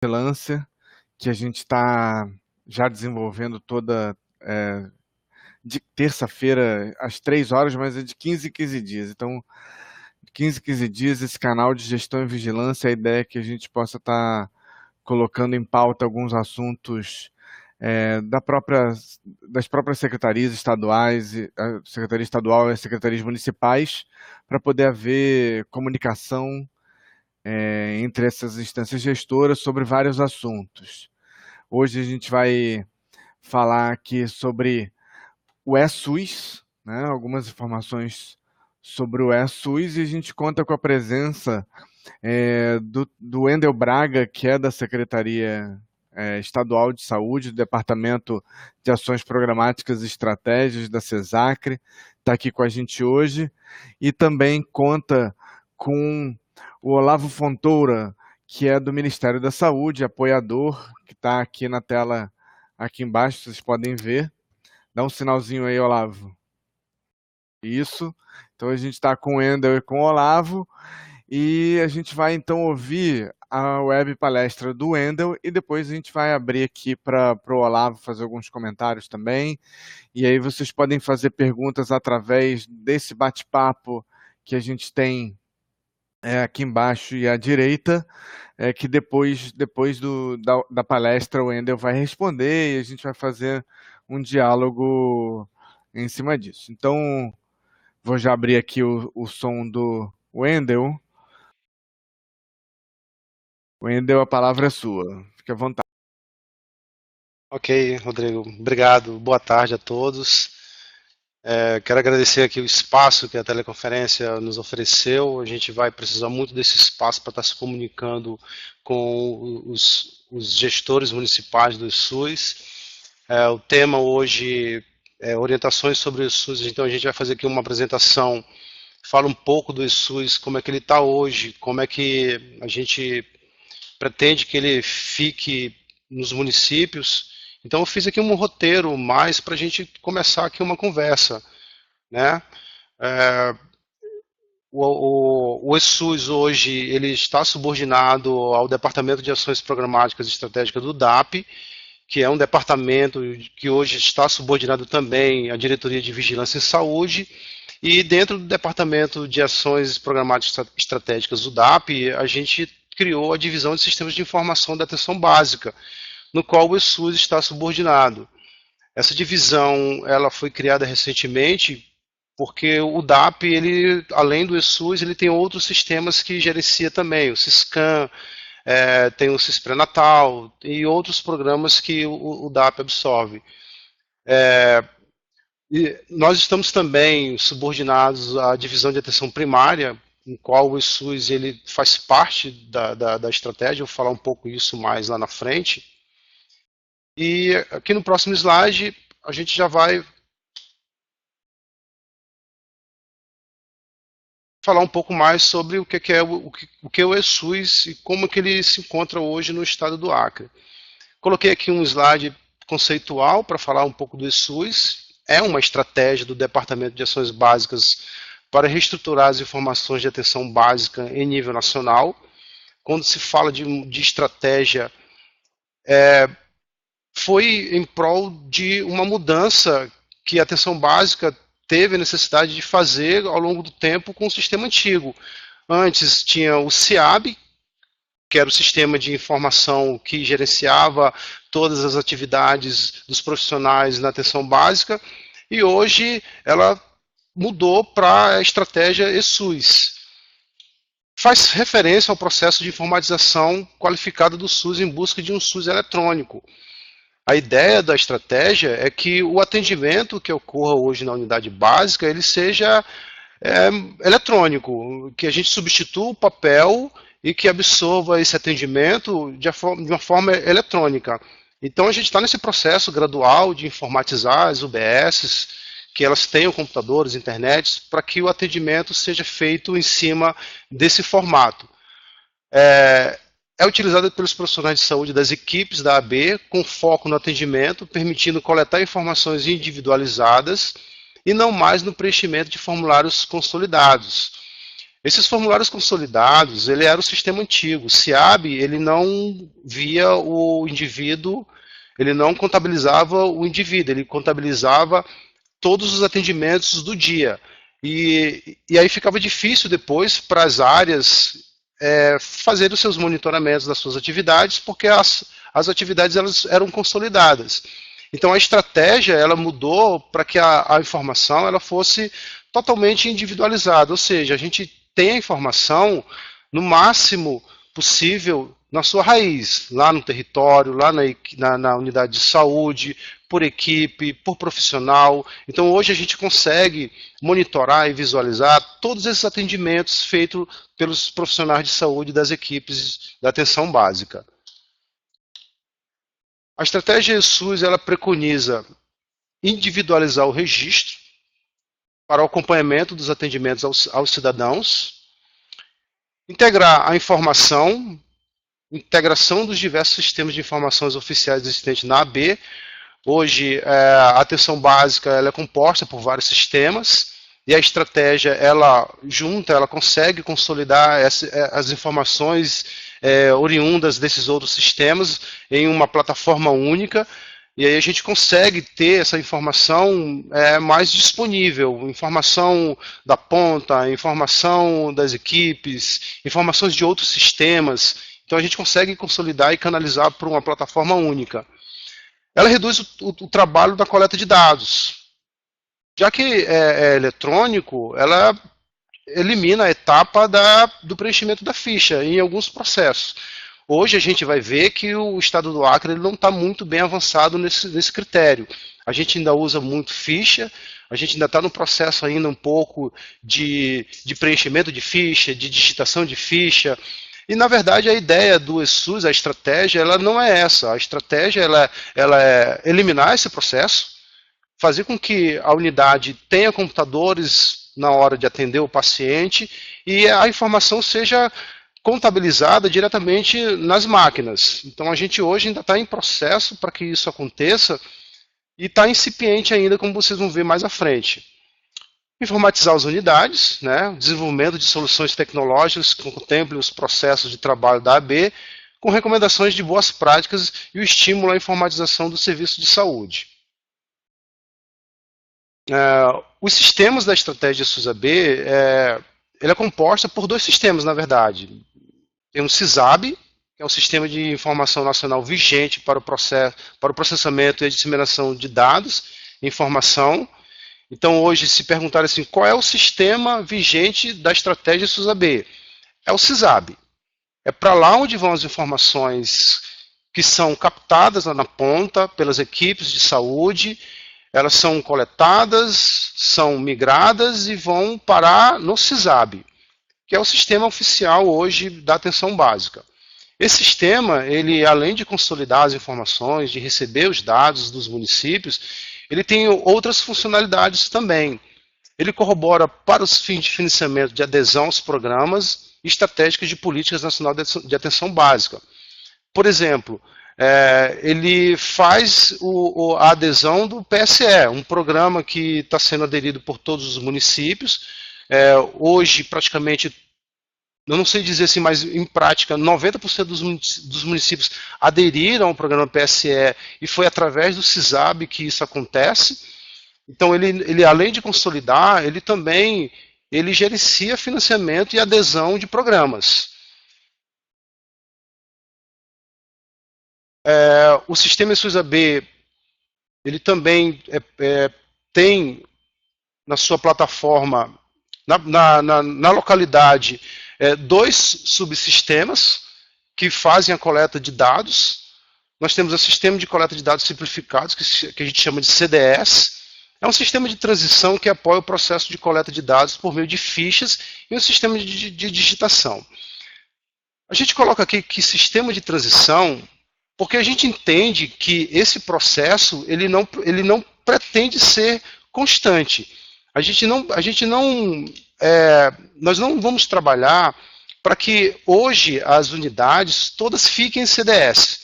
Vigilância, que a gente está já desenvolvendo toda de terça-feira às 3 horas, mas é de 15 em 15 dias. Então, de 15 em 15 dias, esse canal de gestão e vigilância, a ideia é que a gente possa estar colocando em pauta alguns assuntos das próprias secretarias estaduais, a Secretaria Estadual e as secretarias municipais, para poder haver comunicação entre essas instâncias gestoras sobre vários assuntos. Hoje a gente vai falar aqui sobre o eSUS, né, algumas informações sobre o eSUS, e a gente conta com a presença do Wendel Braga, que é da Secretaria Estadual de Saúde, do Departamento de Ações Programáticas e Estratégias da CESACRE, está aqui com a gente hoje, e também conta com o Olavo Fontoura, que é do Ministério da Saúde, apoiador, que está aqui na tela, aqui embaixo, vocês podem ver. Dá um sinalzinho aí, Olavo. Isso. Então a gente está com o Wendel e com o Olavo, e a gente vai então ouvir a web palestra do Wendel, e depois a gente vai abrir aqui para o Olavo fazer alguns comentários também, e aí vocês podem fazer perguntas através desse bate-papo que a gente tem aqui embaixo e à direita, que depois da palestra o Wendel vai responder e a gente vai fazer um diálogo em cima disso. Então, vou já abrir aqui o som do Wendel. Wendel, a palavra é sua. Fique à vontade. Ok, Rodrigo. Obrigado. Boa tarde a todos. Quero agradecer aqui o espaço que a teleconferência nos ofereceu. A gente vai precisar muito desse espaço para estar se comunicando com os gestores municipais do SUS. O tema hoje é orientações sobre o SUS, então a gente vai fazer aqui uma apresentação, fala um pouco do SUS, como é que ele está hoje, como é que a gente pretende que ele fique nos municípios. Então eu fiz aqui um roteiro mais para a gente começar aqui uma conversa, né? O SUS hoje ele está subordinado ao Departamento de Ações Programáticas e Estratégicas do DAP, que é um departamento que hoje está subordinado também à Diretoria de Vigilância em Saúde, e dentro do Departamento de Ações Programáticas e Estratégicas do DAP, a gente criou a Divisão de Sistemas de Informação da Atenção Básica, no qual o SUS está subordinado. Essa divisão ela foi criada recentemente porque o DAP, ele, além do SUS, ele tem outros sistemas que gerencia também, o Siscam, tem o CIS Pré-Natal e outros programas que o DAP absorve. E nós estamos também subordinados à divisão de atenção primária, em qual o SUS ele faz parte da estratégia, eu vou falar um pouco isso mais lá na frente. E aqui no próximo slide, a gente já vai falar um pouco mais sobre o que é o eSUS e como que ele se encontra hoje no estado do Acre. Coloquei aqui um slide conceitual para falar um pouco do eSUS. É uma estratégia do Departamento de Ações Básicas para reestruturar as informações de atenção básica em nível nacional. Quando se fala de estratégia, foi em prol de uma mudança que a atenção básica teve a necessidade de fazer ao longo do tempo com o sistema antigo. Antes tinha o SIAB, que era o sistema de informação que gerenciava todas as atividades dos profissionais na atenção básica, e hoje ela mudou para a estratégia eSUS. Faz referência ao processo de informatização qualificada do SUS em busca de um SUS eletrônico. A ideia da estratégia é que o atendimento que ocorra hoje na unidade básica ele seja eletrônico, que a gente substitua o papel e que absorva esse atendimento de uma forma eletrônica. Então a gente está nesse processo gradual de informatizar as UBSs, que elas tenham computadores, internet, para que o atendimento seja feito em cima desse formato. É utilizado pelos profissionais de saúde das equipes da AB, com foco no atendimento, permitindo coletar informações individualizadas e não mais no preenchimento de formulários consolidados. Esses formulários consolidados, ele era o sistema antigo. O SIAB, ele não via o indivíduo, ele não contabilizava o indivíduo, ele contabilizava todos os atendimentos do dia. E aí ficava difícil depois para as áreas fazer os seus monitoramentos das suas atividades, porque as atividades elas eram consolidadas. Então a estratégia ela mudou para que a informação ela fosse totalmente individualizada, ou seja, a gente tem a informação no máximo possível na sua raiz, lá no território, lá na unidade de saúde, por equipe, por profissional. Então hoje a gente consegue monitorar e visualizar todos esses atendimentos feitos pelos profissionais de saúde das equipes da atenção básica. A estratégia SUS ela preconiza individualizar o registro para o acompanhamento dos atendimentos aos cidadãos, integrar a informação, integração dos diversos sistemas de informações oficiais existentes na AB. Hoje, a atenção básica ela é composta por vários sistemas, e a estratégia, ela junta, ela consegue consolidar as informações oriundas desses outros sistemas em uma plataforma única, e aí a gente consegue ter essa informação mais disponível, informação da ponta, informação das equipes, informações de outros sistemas. Então a gente consegue consolidar e canalizar para uma plataforma única. Ela reduz o trabalho da coleta de dados. Já que é eletrônico, ela elimina a etapa do preenchimento da ficha em alguns processos. Hoje a gente vai ver que o estado do Acre ele não está muito bem avançado nesse critério. A gente ainda usa muito ficha, a gente ainda está no processo ainda um pouco de preenchimento de ficha, de digitação de ficha. E, na verdade, a ideia do ESUS, a estratégia, ela não é essa. A estratégia ela é eliminar esse processo, fazer com que a unidade tenha computadores na hora de atender o paciente e a informação seja contabilizada diretamente nas máquinas. Então, a gente hoje ainda está em processo para que isso aconteça e está incipiente ainda, como vocês vão ver mais à frente. Informatizar as unidades, né? Desenvolvimento de soluções tecnológicas que contemplem os processos de trabalho da AB, com recomendações de boas práticas e o estímulo à informatização do serviço de saúde. Os sistemas da estratégia SUS-AB, ele é composta por dois sistemas, na verdade. Tem um CISAB, que é o Sistema de Informação Nacional vigente para o processamento e a disseminação de dados e informação. Então, hoje, se perguntar assim, qual é o sistema vigente da estratégia SUS-AB? É o CISAB. É para lá onde vão as informações que são captadas lá na ponta pelas equipes de saúde, elas são coletadas, são migradas e vão parar no CISAB, que é o sistema oficial hoje da atenção básica. Esse sistema, ele, além de consolidar as informações, de receber os dados dos municípios, ele tem outras funcionalidades também. Ele corrobora para os fins de financiamento de adesão aos programas estratégicos de políticas nacionais de atenção básica. Por exemplo, ele faz a adesão do PSE, um programa que está sendo aderido por todos os municípios. Hoje, praticamente, eu não sei dizer assim, mas em prática, 90% dos municípios aderiram ao programa PSE e foi através do CISAB que isso acontece. Então, ele além de consolidar, ele também gerencia financiamento e adesão de programas. O sistema SUS-AB, ele também tem na sua plataforma, na localidade, dois subsistemas que fazem a coleta de dados. Nós temos o sistema de coleta de dados simplificados, que a gente chama de CDS. É um sistema de transição que apoia o processo de coleta de dados por meio de fichas e um sistema de digitação. A gente coloca aqui que sistema de transição, porque a gente entende que esse processo ele não pretende ser constante. Nós não vamos trabalhar para que hoje as unidades todas fiquem em CDS.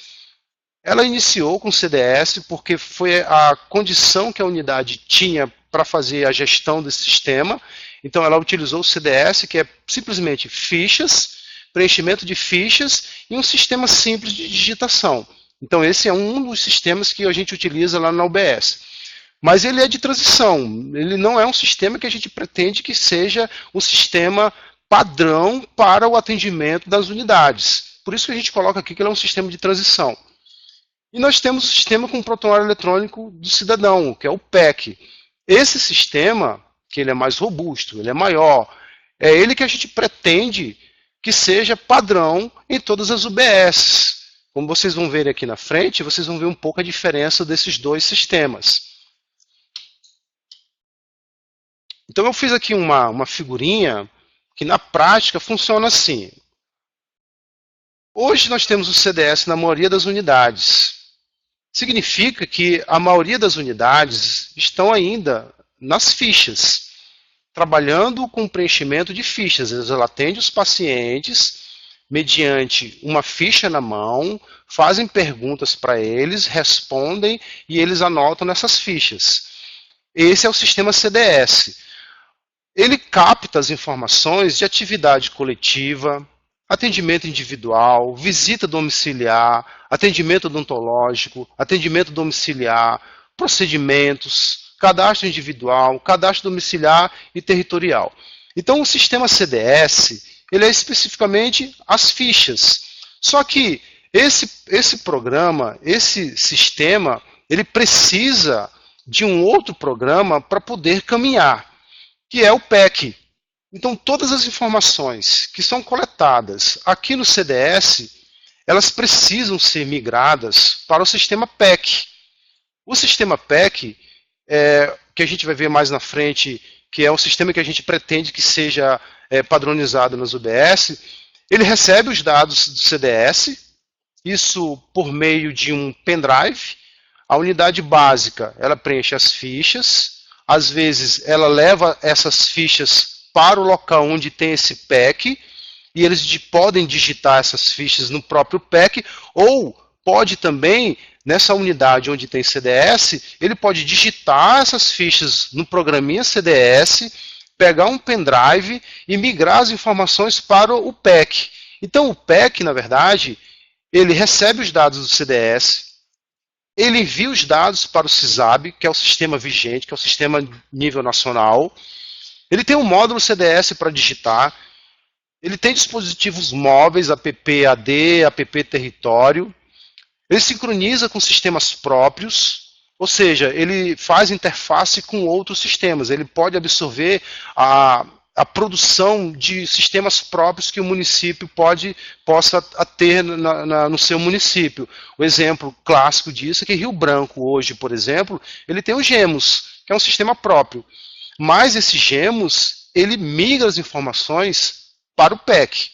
Ela iniciou com CDS porque foi a condição que a unidade tinha para fazer a gestão desse sistema. Então ela utilizou o CDS, que é simplesmente fichas, preenchimento de fichas e um sistema simples de digitação. Então esse é um dos sistemas que a gente utiliza lá na UBS. Mas ele é de transição, ele não é um sistema que a gente pretende que seja um sistema padrão para o atendimento das unidades. Por isso que a gente coloca aqui que ele é um sistema de transição. E nós temos o sistema com o prontuário eletrônico do cidadão, que é o PEC. Esse sistema, que ele é mais robusto, ele é maior, é ele que a gente pretende que seja padrão em todas as UBS. Como vocês vão ver aqui na frente, vocês vão ver um pouco a diferença desses dois sistemas. Então eu fiz aqui uma figurinha que na prática funciona assim. Hoje nós temos o CDS na maioria das unidades. Significa que a maioria das unidades estão ainda nas fichas, trabalhando com preenchimento de fichas. Ela atende os pacientes mediante uma ficha na mão, fazem perguntas para eles, respondem e eles anotam nessas fichas. Esse é o sistema CDS. Ele capta as informações de atividade coletiva, atendimento individual, visita domiciliar, atendimento odontológico, atendimento domiciliar, procedimentos, cadastro individual, cadastro domiciliar e territorial. Então, o sistema CDS, ele é especificamente as fichas. Só que esse programa, esse sistema, ele precisa de um outro programa para poder caminhar, que é o PEC. Então, todas as informações que são coletadas aqui no CDS, elas precisam ser migradas para o sistema PEC. O sistema PEC, que a gente vai ver mais na frente, que é o sistema que a gente pretende que seja padronizado nas UBS, ele recebe os dados do CDS, isso por meio de um pendrive. A unidade básica, ela preenche as fichas, às vezes ela leva essas fichas para o local onde tem esse PEC, e eles podem digitar essas fichas no próprio PEC, ou pode também, nessa unidade onde tem CDS, ele pode digitar essas fichas no programinha CDS, pegar um pendrive e migrar as informações para o PEC. Então o PEC, na verdade, ele recebe os dados do CDS, ele envia os dados para o CISAB, que é o sistema vigente, que é o sistema nível nacional. Ele tem um módulo CDS para digitar. Ele tem dispositivos móveis, app-AD, app-território. Ele sincroniza com sistemas próprios, ou seja, ele faz interface com outros sistemas. Ele pode absorver a produção de sistemas próprios que o município possa ter no seu município. O exemplo clássico disso é que Rio Branco, hoje, por exemplo, ele tem o GEMOS, que é um sistema próprio. Mas esse GEMOS, ele migra as informações para o PEC.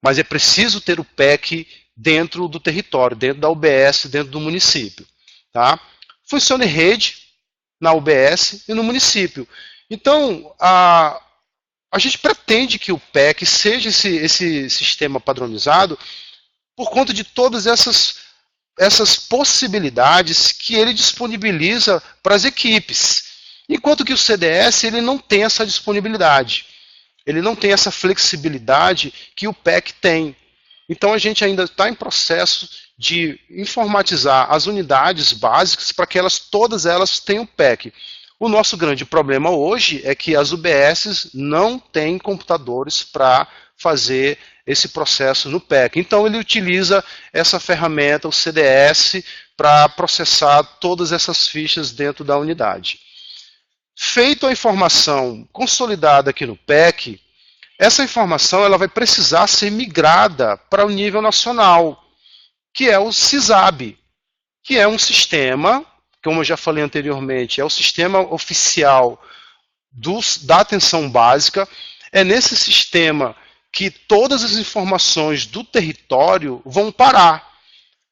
Mas é preciso ter o PEC dentro do território, dentro da UBS, dentro do município. Tá? Funciona em rede, na UBS e no município. Então, a gente pretende que o PEC seja esse sistema padronizado por conta de todas essas possibilidades que ele disponibiliza para as equipes. Enquanto que o CDS ele não tem essa disponibilidade. Ele não tem essa flexibilidade que o PEC tem. Então a gente ainda está em processo de informatizar as unidades básicas para que todas elas tenham PEC. O nosso grande problema hoje é que as UBSs não têm computadores para fazer esse processo no PEC. Então ele utiliza essa ferramenta, o CDS, para processar todas essas fichas dentro da unidade. Feito a informação consolidada aqui no PEC, essa informação ela vai precisar ser migrada para o nível nacional, que é o CISAB, que é um sistema, como eu já falei anteriormente, é o sistema oficial da atenção básica. É nesse sistema que todas as informações do território vão parar.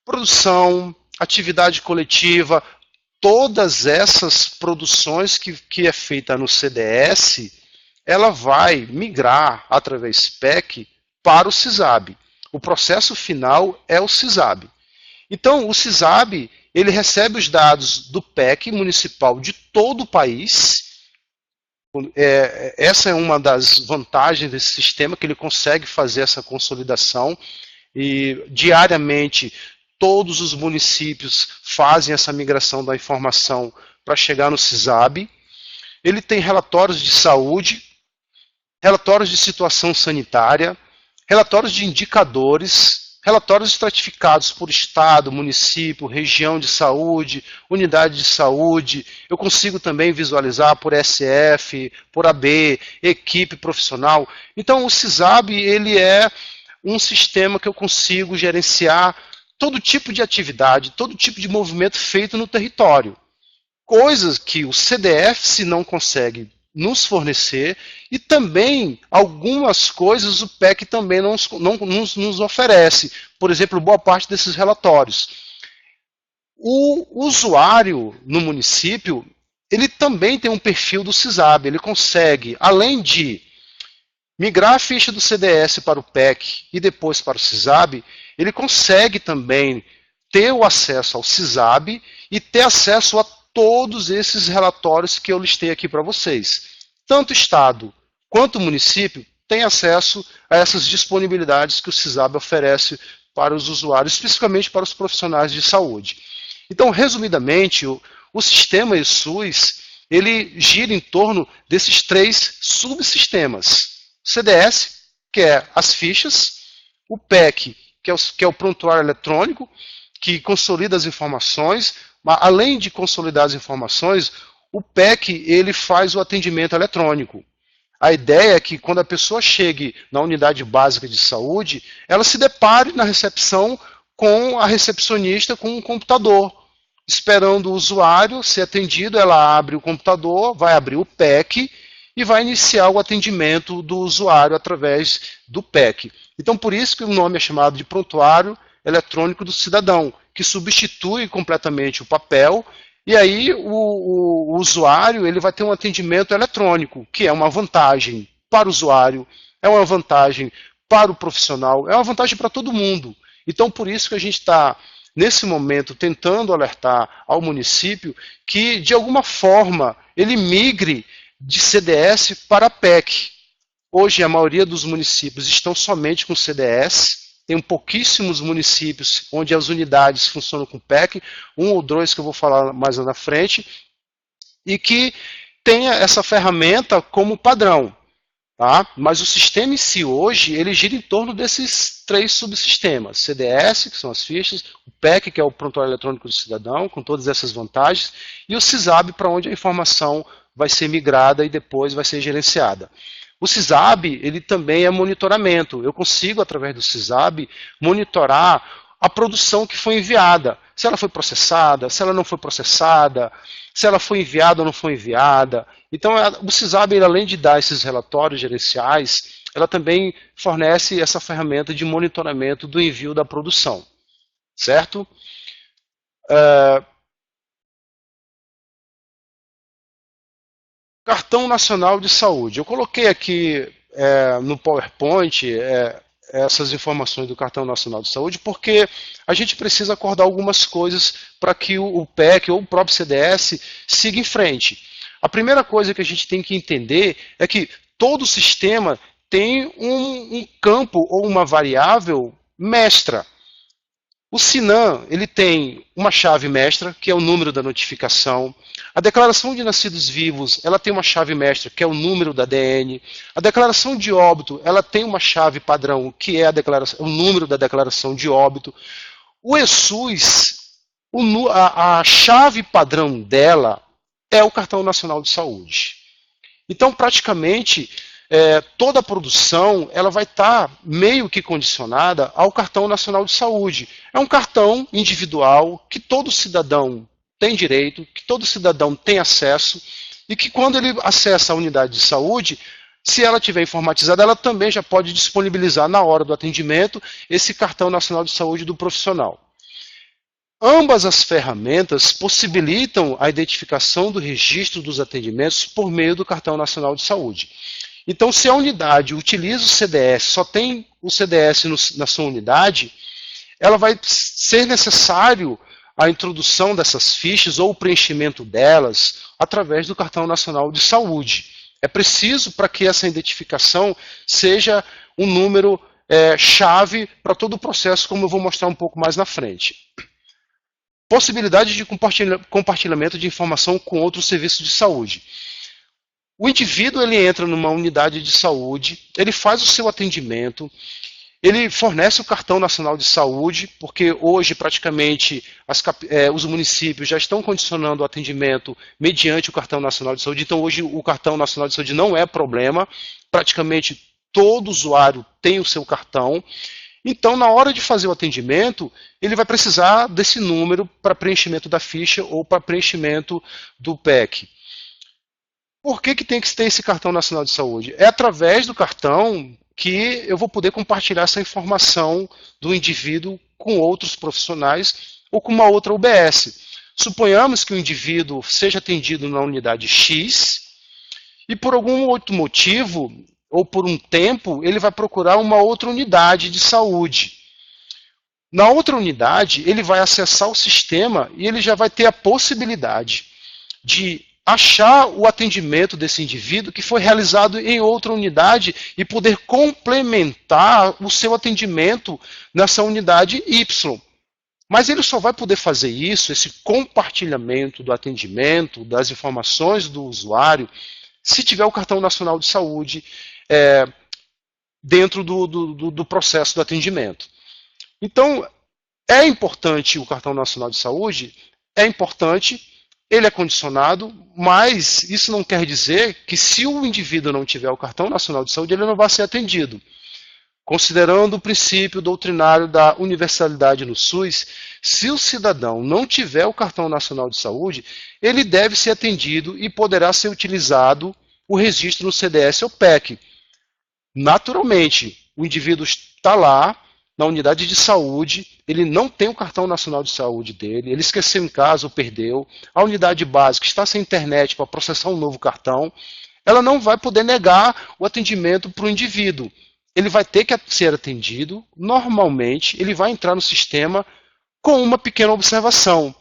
Produção, atividade coletiva, todas essas produções que é feita no CDS, ela vai migrar através PEC para o CISAB. O processo final é o CISAB. Então, o CISAB ele recebe os dados do PEC municipal de todo o país Essa é uma das vantagens desse sistema, que ele consegue fazer essa consolidação e diariamente todos os municípios fazem essa migração da informação para chegar no CISAB. Ele tem relatórios de saúde, relatórios de situação sanitária, relatórios de indicadores, relatórios estratificados por estado, município, região de saúde, unidade de saúde. Eu consigo também visualizar por SF, por AB, equipe profissional. Então o CISAB, ele é um sistema que eu consigo gerenciar todo tipo de atividade, todo tipo de movimento feito no território. Coisas que o CDF não consegue nos fornecer, e também algumas coisas o PEC também não nos oferece. Por exemplo, boa parte desses relatórios. O usuário no município, ele também tem um perfil do CISAB, ele consegue, além de migrar a ficha do CDS para o PEC e depois para o CISAB, ele consegue também ter o acesso ao CISAB e ter acesso a todos esses relatórios que eu listei aqui para vocês. Tanto o Estado quanto o município têm acesso a essas disponibilidades que o CISAB oferece para os usuários, especificamente para os profissionais de saúde. Então, resumidamente, o sistema eSUS, ele gira em torno desses 3 subsistemas. O CDS, que é as fichas, o PEC, que é o prontuário eletrônico, que consolida as informações, mas além de consolidar as informações, o PEC ele faz o atendimento eletrônico. A ideia é que quando a pessoa chegue na unidade básica de saúde, ela se depare na recepção com a recepcionista com um computador. Esperando o usuário ser atendido, ela abre o computador, vai abrir o PEC e vai iniciar o atendimento do usuário através do PEC. Então, por isso que o nome é chamado de Prontuário Eletrônico do Cidadão, que substitui completamente o papel, e aí o usuário ele vai ter um atendimento eletrônico, que é uma vantagem para o usuário, é uma vantagem para o profissional, é uma vantagem para todo mundo. Então, por isso que a gente está, nesse momento, tentando alertar ao município que, de alguma forma, ele migre de CDS para PEC. Hoje, a maioria dos municípios estão somente com CDS, tem pouquíssimos municípios onde as unidades funcionam com PEC, 1 ou 2 que eu vou falar mais lá na frente, e que tenha essa ferramenta como padrão. Tá? Mas o sistema em si hoje, ele gira em torno desses 3 subsistemas. CDS, que são as fichas, o PEC, que é o Prontuário Eletrônico do Cidadão, com todas essas vantagens, e o CISAB, para onde a informação vai ser migrada e depois vai ser gerenciada. O CISAB, ele também é monitoramento. Eu consigo, através do CISAB, monitorar a produção que foi enviada. Se ela foi processada, se ela não foi processada, se ela foi enviada ou não foi enviada. Então, o CISAB, além de dar esses relatórios gerenciais, ela também fornece essa ferramenta de monitoramento do envio da produção. Certo? Cartão Nacional de Saúde. Eu coloquei aqui no PowerPoint essas informações do Cartão Nacional de Saúde porque a gente precisa acordar algumas coisas para que o PEC ou o próprio CDS siga em frente. A primeira coisa que a gente tem que entender é que todo sistema tem um campo ou uma variável mestra. O SINAM, ele tem uma chave mestra, que é o número da notificação. A declaração de nascidos vivos, ela tem uma chave mestra, que é o número da ADN. A declaração de óbito, ela tem uma chave padrão, que é o número da declaração de óbito. O eSUS, a chave padrão dela é o Cartão Nacional de Saúde. Então, praticamente, toda a produção ela vai estar meio que condicionada ao Cartão Nacional de Saúde. É um cartão individual que todo cidadão tem direito, que todo cidadão tem acesso e que quando ele acessa a unidade de saúde, se ela tiver informatizada, ela também já pode disponibilizar na hora do atendimento esse Cartão Nacional de Saúde do profissional. Ambas as ferramentas possibilitam a identificação do registro dos atendimentos por meio do Cartão Nacional de Saúde. Então, se a unidade utiliza o CDS, só tem o CDS na sua unidade, ela vai ser necessário a introdução dessas fichas ou o preenchimento delas através do Cartão Nacional de Saúde. É preciso para que essa identificação seja um número chave para todo o processo, como eu vou mostrar um pouco mais na frente. Possibilidade de compartilhamento de informação com outros serviços de saúde. O indivíduo ele entra numa unidade de saúde, ele faz o seu atendimento, ele fornece o cartão nacional de saúde, porque hoje praticamente os municípios já estão condicionando o atendimento mediante o cartão nacional de saúde, então hoje o cartão nacional de saúde não é problema, praticamente todo usuário tem o seu cartão. Então, na hora de fazer o atendimento, ele vai precisar desse número para preenchimento da ficha ou para preenchimento do PEC. Por que tem que ter esse cartão nacional de saúde? É através do cartão que eu vou poder compartilhar essa informação do indivíduo com outros profissionais ou com uma outra UBS. Suponhamos que o indivíduo seja atendido na unidade X e por algum outro motivo ou por um tempo, ele vai procurar uma outra unidade de saúde. Na outra unidade, ele vai acessar o sistema e ele já vai ter a possibilidade de achar o atendimento desse indivíduo que foi realizado em outra unidade e poder complementar o seu atendimento nessa unidade Y. Mas ele só vai poder fazer isso, esse compartilhamento do atendimento, das informações do usuário, se tiver o cartão nacional de saúde dentro do processo do atendimento. Então, é importante o cartão nacional de saúde? É importante, ele é condicionado, mas isso não quer dizer que se o indivíduo não tiver o cartão nacional de saúde, ele não vai ser atendido. Considerando o princípio doutrinário da universalidade no SUS, se o cidadão não tiver o cartão nacional de saúde, ele deve ser atendido e poderá ser utilizado o registro no CDS ou PEC. Naturalmente, o indivíduo está lá, na unidade de saúde, ele não tem o cartão nacional de saúde dele, ele esqueceu em casa ou perdeu, a unidade básica está sem internet para processar um novo cartão, ela não vai poder negar o atendimento para o indivíduo. Ele vai ter que ser atendido, normalmente, ele vai entrar no sistema com uma pequena observação.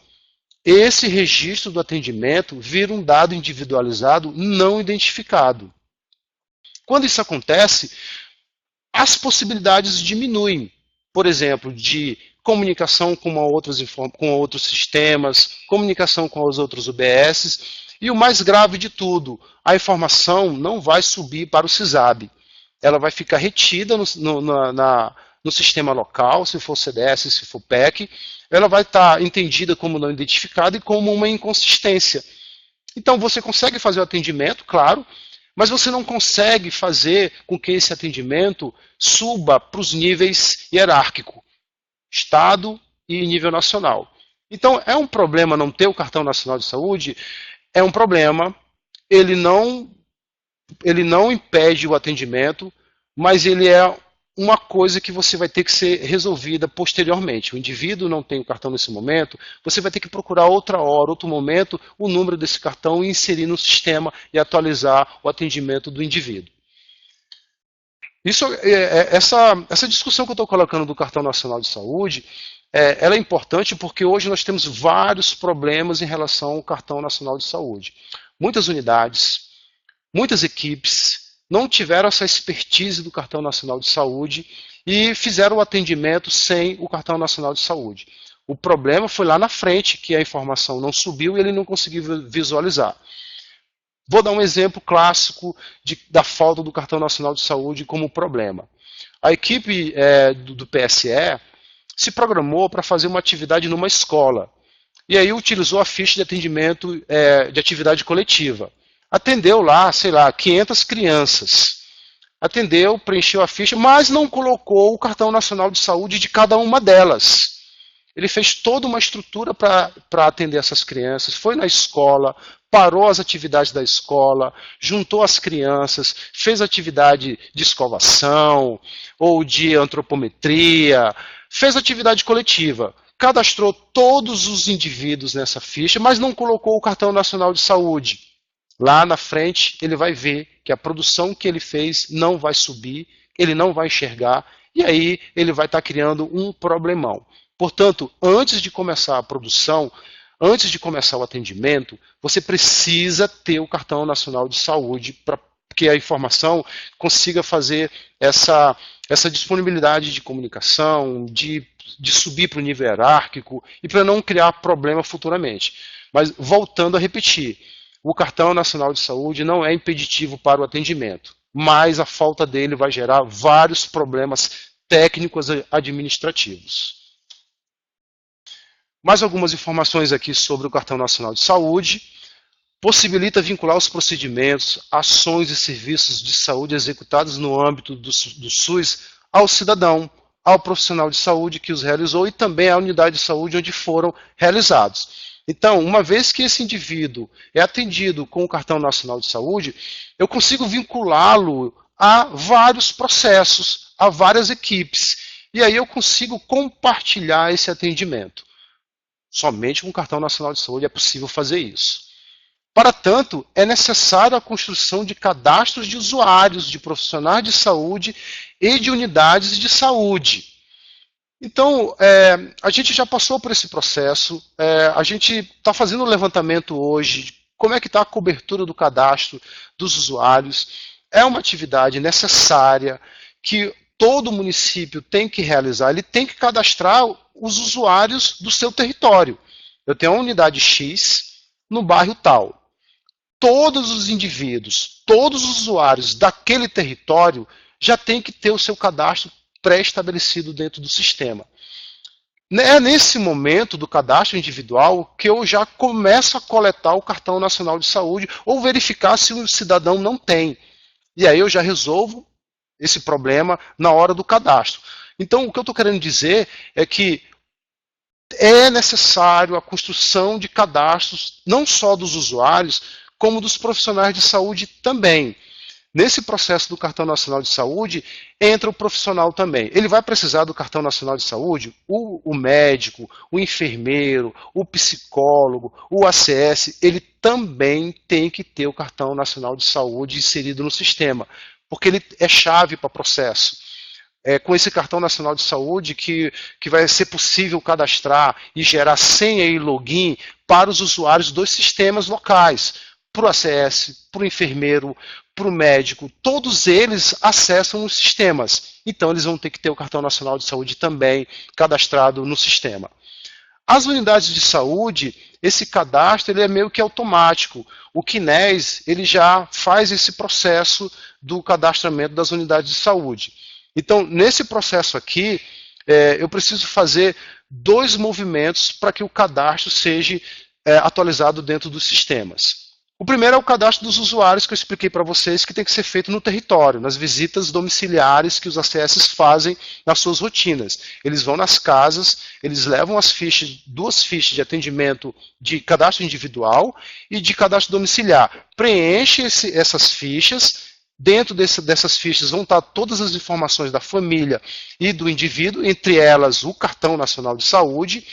Esse registro do atendimento vira um dado individualizado não identificado. Quando isso acontece, as possibilidades diminuem. Por exemplo, de comunicação com outros sistemas, comunicação com os outros UBS, e o mais grave de tudo, a informação não vai subir para o CISAB. Ela vai ficar retida no sistema local, se for CDS, se for PEC, ela vai estar entendida como não identificada e como uma inconsistência. Então, você consegue fazer o atendimento, claro, mas você não consegue fazer com que esse atendimento suba para os níveis hierárquicos, Estado e nível nacional. Então, é um problema não ter o cartão nacional de saúde? É um problema, ele não impede o atendimento, mas ele é uma coisa que você vai ter que ser resolvida posteriormente. O indivíduo não tem o cartão nesse momento, você vai ter que procurar outra hora, outro momento, o número desse cartão e inserir no sistema e atualizar o atendimento do indivíduo. Essa discussão que eu estou colocando do cartão nacional de saúde, ela é importante porque hoje nós temos vários problemas em relação ao cartão nacional de saúde. Muitas unidades, muitas equipes não tiveram essa expertise do cartão nacional de saúde e fizeram o atendimento sem o cartão nacional de saúde. O problema foi lá na frente, que a informação não subiu e ele não conseguiu visualizar. Vou dar um exemplo clássico da falta do cartão nacional de saúde como problema. A equipe do PSE se programou para fazer uma atividade numa escola. E aí utilizou a ficha de atendimento de atividade coletiva. Atendeu lá, sei lá, 500 crianças. Atendeu, preencheu a ficha, mas não colocou o cartão nacional de saúde de cada uma delas. Ele fez toda uma estrutura para atender essas crianças, foi na escola, parou as atividades da escola, juntou as crianças, fez atividade de escovação ou de antropometria, fez atividade coletiva, cadastrou todos os indivíduos nessa ficha, mas não colocou o cartão nacional de saúde. Lá na frente, ele vai ver que a produção que ele fez não vai subir, ele não vai enxergar, e aí ele vai estar criando um problemão. Portanto, antes de começar a produção, antes de começar o atendimento, você precisa ter o cartão nacional de saúde para que a informação consiga fazer essa disponibilidade de comunicação, de subir para o nível hierárquico e para não criar problema futuramente. Mas, voltando a repetir, o Cartão Nacional de Saúde não é impeditivo para o atendimento, mas a falta dele vai gerar vários problemas técnicos administrativos. Mais algumas informações aqui sobre o Cartão Nacional de Saúde. Possibilita vincular os procedimentos, ações e serviços de saúde executados no âmbito do SUS ao cidadão, ao profissional de saúde que os realizou e também à unidade de saúde onde foram realizados. Então, uma vez que esse indivíduo é atendido com o Cartão Nacional de Saúde, eu consigo vinculá-lo a vários processos, a várias equipes, e aí eu consigo compartilhar esse atendimento. Somente com o Cartão Nacional de Saúde é possível fazer isso. Para tanto, é necessária a construção de cadastros de usuários, de profissionais de saúde e de unidades de saúde. Então, a gente já passou por esse processo, a gente está fazendo um levantamento hoje de como é que está a cobertura do cadastro dos usuários. É uma atividade necessária que todo município tem que realizar, ele tem que cadastrar os usuários do seu território. Eu tenho uma unidade X no bairro tal. Todos os indivíduos, todos os usuários daquele território já têm que ter o seu cadastro pré-estabelecido dentro do sistema. É nesse momento do cadastro individual que eu já começo a coletar o Cartão Nacional de Saúde ou verificar se o cidadão não tem. E aí eu já resolvo esse problema na hora do cadastro. Então, o que eu estou querendo dizer é que é necessário a construção de cadastros, não só dos usuários, como dos profissionais de saúde também. Nesse processo do Cartão Nacional de Saúde, entra o profissional também. Ele vai precisar do Cartão Nacional de Saúde, o médico, o enfermeiro, o psicólogo, o ACS, ele também tem que ter o Cartão Nacional de Saúde inserido no sistema, porque ele é chave para o processo. É com esse Cartão Nacional de Saúde que vai ser possível cadastrar e gerar senha e login para os usuários dos sistemas locais, para o ACS, para o enfermeiro, para o médico, todos eles acessam os sistemas. Então, eles vão ter que ter o Cartão Nacional de Saúde também cadastrado no sistema. As unidades de saúde, esse cadastro ele é meio que automático. O CNES ele já faz esse processo do cadastramento das unidades de saúde. Então, nesse processo aqui, eu preciso fazer 2 movimentos para que o cadastro seja atualizado dentro dos sistemas. O primeiro é o cadastro dos usuários que eu expliquei para vocês que tem que ser feito no território, nas visitas domiciliares que os ACS fazem nas suas rotinas. Eles vão nas casas, eles levam as fichas, 2 fichas de atendimento de cadastro individual e de cadastro domiciliar. Preenche essas fichas, dentro dessas fichas vão estar todas as informações da família e do indivíduo, entre elas o Cartão Nacional de Saúde.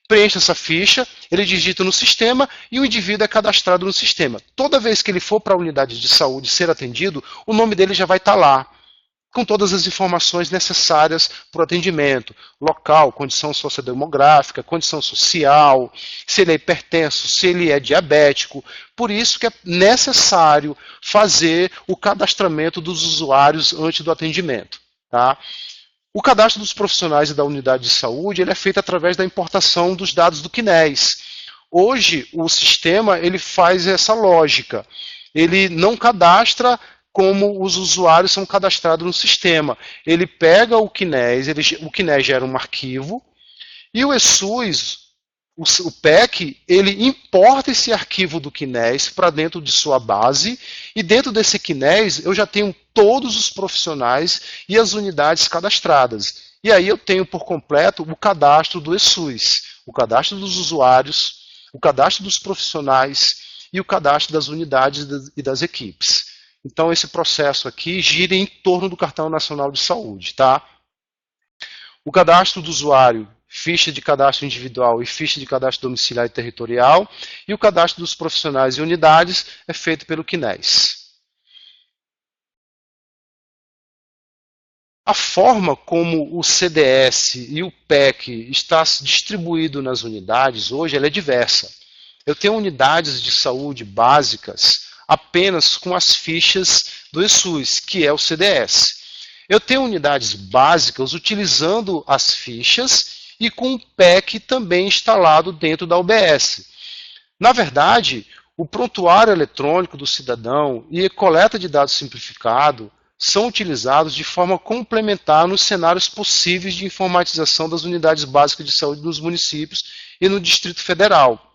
Preenche essa ficha, ele digita no sistema e o indivíduo é cadastrado no sistema. Toda vez que ele for para a unidade de saúde ser atendido, o nome dele já vai estar lá, com todas as informações necessárias para o atendimento. Local, condição sociodemográfica, condição social, se ele é hipertenso, se ele é diabético. Por isso que é necessário fazer o cadastramento dos usuários antes do atendimento. Tá? O cadastro dos profissionais e da unidade de saúde ele é feito através da importação dos dados do CNES. Hoje, o sistema ele faz essa lógica. Ele não cadastra como os usuários são cadastrados no sistema. Ele pega o CNES, o CNES gera um arquivo, e o ESUS, o PEC, ele importa esse arquivo do CNES para dentro de sua base, e dentro desse CNES eu já tenho todos os profissionais e as unidades cadastradas. E aí eu tenho por completo o cadastro do ESUS, o cadastro dos usuários, o cadastro dos profissionais e o cadastro das unidades e das equipes. Então esse processo aqui gira em torno do Cartão Nacional de Saúde. Tá? O cadastro do usuário, ficha de cadastro individual e ficha de cadastro domiciliar e territorial, e o cadastro dos profissionais e unidades é feito pelo CNES. A forma como o CDS e o PEC está distribuído nas unidades hoje ela é diversa. Eu tenho unidades de saúde básicas apenas com as fichas do eSUS, que é o CDS. Eu tenho unidades básicas utilizando as fichas e com o PEC também instalado dentro da UBS. Na verdade, o prontuário eletrônico do cidadão e a coleta de dados simplificado são utilizados de forma complementar nos cenários possíveis de informatização das unidades básicas de saúde nos municípios e no Distrito Federal.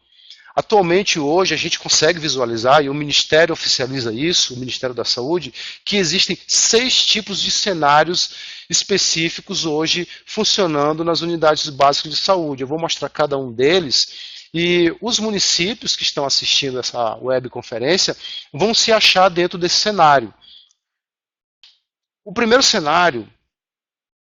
Atualmente, hoje, a gente consegue visualizar, e o Ministério oficializa isso, o Ministério da Saúde, que existem 6 tipos de cenários específicos hoje funcionando nas unidades básicas de saúde. Eu vou mostrar cada um deles, e os municípios que estão assistindo essa webconferência vão se achar dentro desse cenário. O primeiro cenário,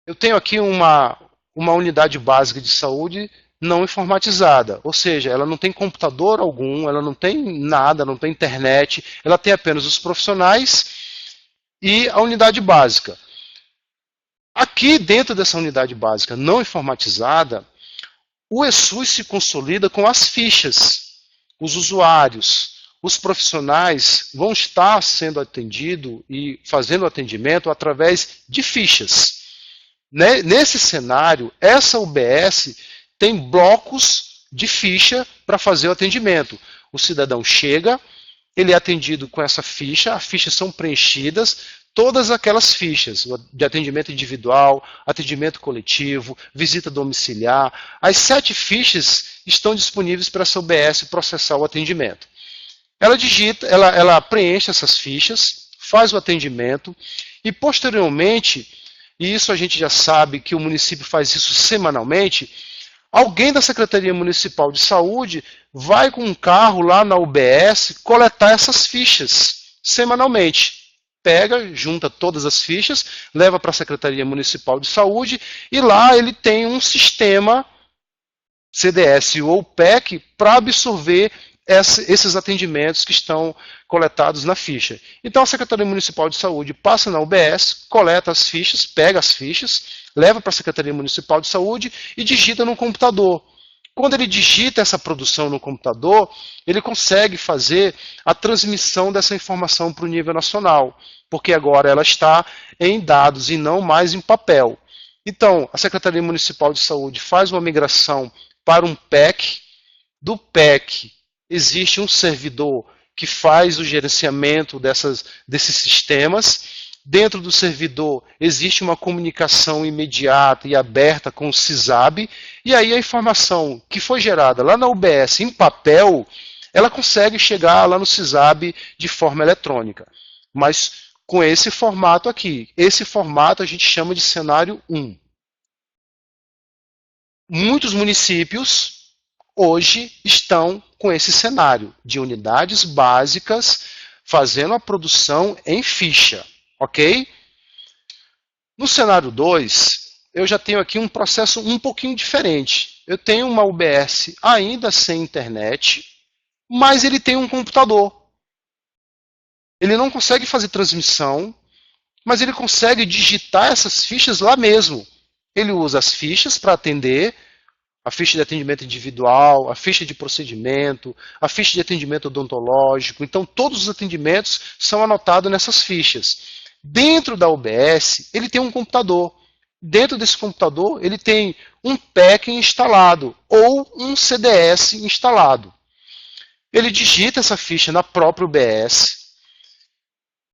eu tenho aqui uma unidade básica de saúde não informatizada, ou seja, ela não tem computador algum, ela não tem nada, não tem internet, ela tem apenas os profissionais e a unidade básica. Aqui dentro dessa unidade básica não informatizada, o eSUS se consolida com as fichas. Os usuários, os profissionais vão estar sendo atendidos e fazendo atendimento através de fichas. Nesse cenário, essa UBS tem blocos de ficha para fazer o atendimento. O cidadão chega, ele é atendido com essa ficha, as fichas são preenchidas, todas aquelas fichas de atendimento individual, atendimento coletivo, visita domiciliar, as 7 fichas estão disponíveis para essa UBS processar o atendimento. Ela digita, ela preenche essas fichas, faz o atendimento e posteriormente, e isso a gente já sabe que o município faz isso semanalmente, alguém da Secretaria Municipal de Saúde vai com um carro lá na UBS coletar essas fichas semanalmente. Pega, junta todas as fichas, leva para a Secretaria Municipal de Saúde e lá ele tem um sistema CDS ou PEC para absorver esses atendimentos que estão coletados na ficha. Então a Secretaria Municipal de Saúde passa na UBS, coleta as fichas, pega as fichas, leva para a Secretaria Municipal de Saúde e digita no computador. Quando ele digita essa produção no computador, ele consegue fazer a transmissão dessa informação para o nível nacional, porque agora ela está em dados e não mais em papel. Então, a Secretaria Municipal de Saúde faz uma migração para um PEC. Do PEC existe um servidor que faz o gerenciamento desses sistemas. Dentro do servidor existe uma comunicação imediata e aberta com o CISAB, e aí a informação que foi gerada lá na UBS em papel, ela consegue chegar lá no CISAB de forma eletrônica. Mas com esse formato aqui. Esse formato a gente chama de cenário 1. Muitos municípios hoje estão com esse cenário de unidades básicas fazendo a produção em ficha. Ok? No cenário 2, eu já tenho aqui um processo um pouquinho diferente. Eu tenho uma UBS ainda sem internet, mas ele tem um computador. Ele não consegue fazer transmissão, mas ele consegue digitar essas fichas lá mesmo. Ele usa as fichas para atender, a ficha de atendimento individual, a ficha de procedimento, a ficha de atendimento odontológico. Então, todos os atendimentos são anotados nessas fichas. Dentro da UBS, ele tem um computador. Dentro desse computador, ele tem um PEC instalado ou um CDS instalado. Ele digita essa ficha na própria UBS,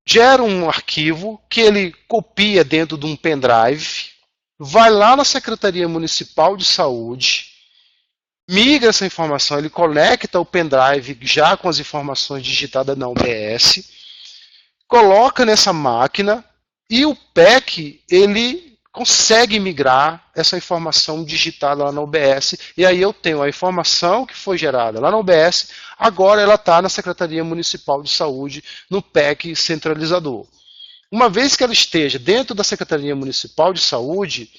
gera um arquivo que ele copia dentro de um pendrive, vai lá na Secretaria Municipal de Saúde, migra essa informação, ele conecta o pendrive já com as informações digitadas na UBS, coloca nessa máquina e o PEC ele consegue migrar essa informação digitada lá na UBS, e aí eu tenho a informação que foi gerada lá na UBS, agora ela está na Secretaria Municipal de Saúde, no PEC centralizador. Uma vez que ela esteja dentro da Secretaria Municipal de Saúde,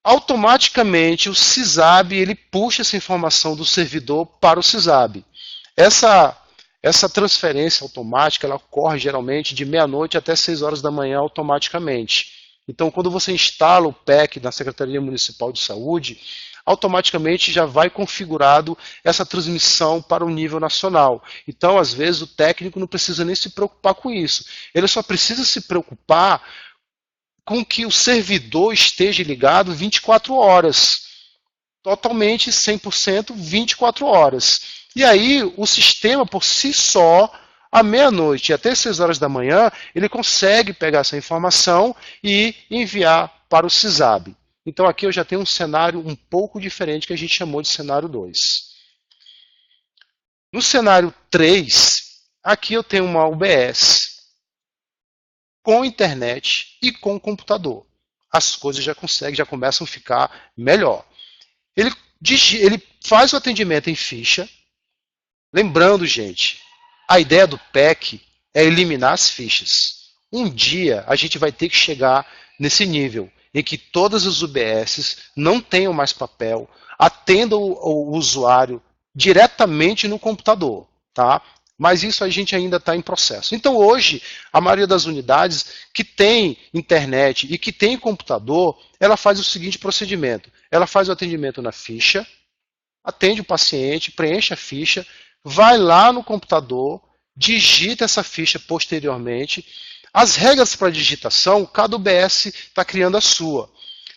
automaticamente o CISAB ele puxa essa informação do servidor para o CISAB. Essa transferência automática ela ocorre geralmente de meia-noite até 6 horas da manhã automaticamente. Então, quando você instala o PEC na Secretaria Municipal de Saúde, automaticamente já vai configurado essa transmissão para o nível nacional. Então, às vezes, o técnico não precisa nem se preocupar com isso. Ele só precisa se preocupar com que o servidor esteja ligado 24 horas. Totalmente, 100%, 24 horas. E aí, o sistema, por si só, à meia-noite e até 6 horas da manhã, ele consegue pegar essa informação e enviar para o CISAB. Então, aqui eu já tenho um cenário um pouco diferente, que a gente chamou de cenário 2. No cenário 3, aqui eu tenho uma UBS com internet e com computador. As coisas já começam a ficar melhor. Ele faz o atendimento em ficha. Lembrando, gente, a ideia do PEC é eliminar as fichas. Um dia a gente vai ter que chegar nesse nível em que todas as UBSs não tenham mais papel, atendam o usuário diretamente no computador, tá? Mas isso a gente ainda está em processo. Então hoje, a maioria das unidades que tem internet e que tem computador, ela faz o seguinte procedimento. Ela faz o atendimento na ficha, atende o paciente, preenche a ficha, vai lá no computador, digita essa ficha posteriormente. As regras para digitação, cada UBS está criando a sua.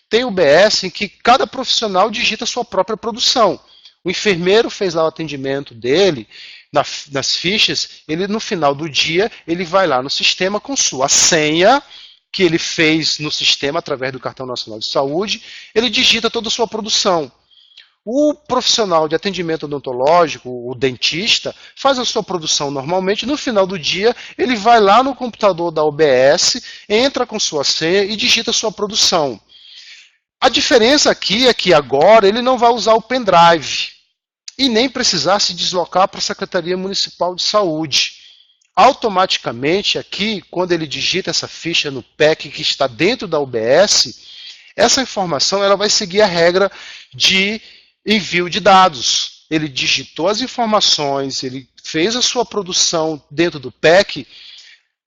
Tem UBS em que cada profissional digita a sua própria produção. O enfermeiro fez lá o atendimento dele, nas fichas, ele no final do dia, ele vai lá no sistema com sua senha, que ele fez no sistema através do Cartão Nacional de Saúde, ele digita toda a sua produção. O profissional de atendimento odontológico, o dentista, faz a sua produção normalmente, no final do dia, ele vai lá no computador da UBS, entra com sua senha e digita a sua produção. A diferença aqui é que agora ele não vai usar o pendrive e nem precisar se deslocar para a Secretaria Municipal de Saúde. Automaticamente aqui, quando ele digita essa ficha no PEC que está dentro da UBS, essa informação ela vai seguir a regra de envio de dados. Ele digitou as informações, ele fez a sua produção dentro do PEC,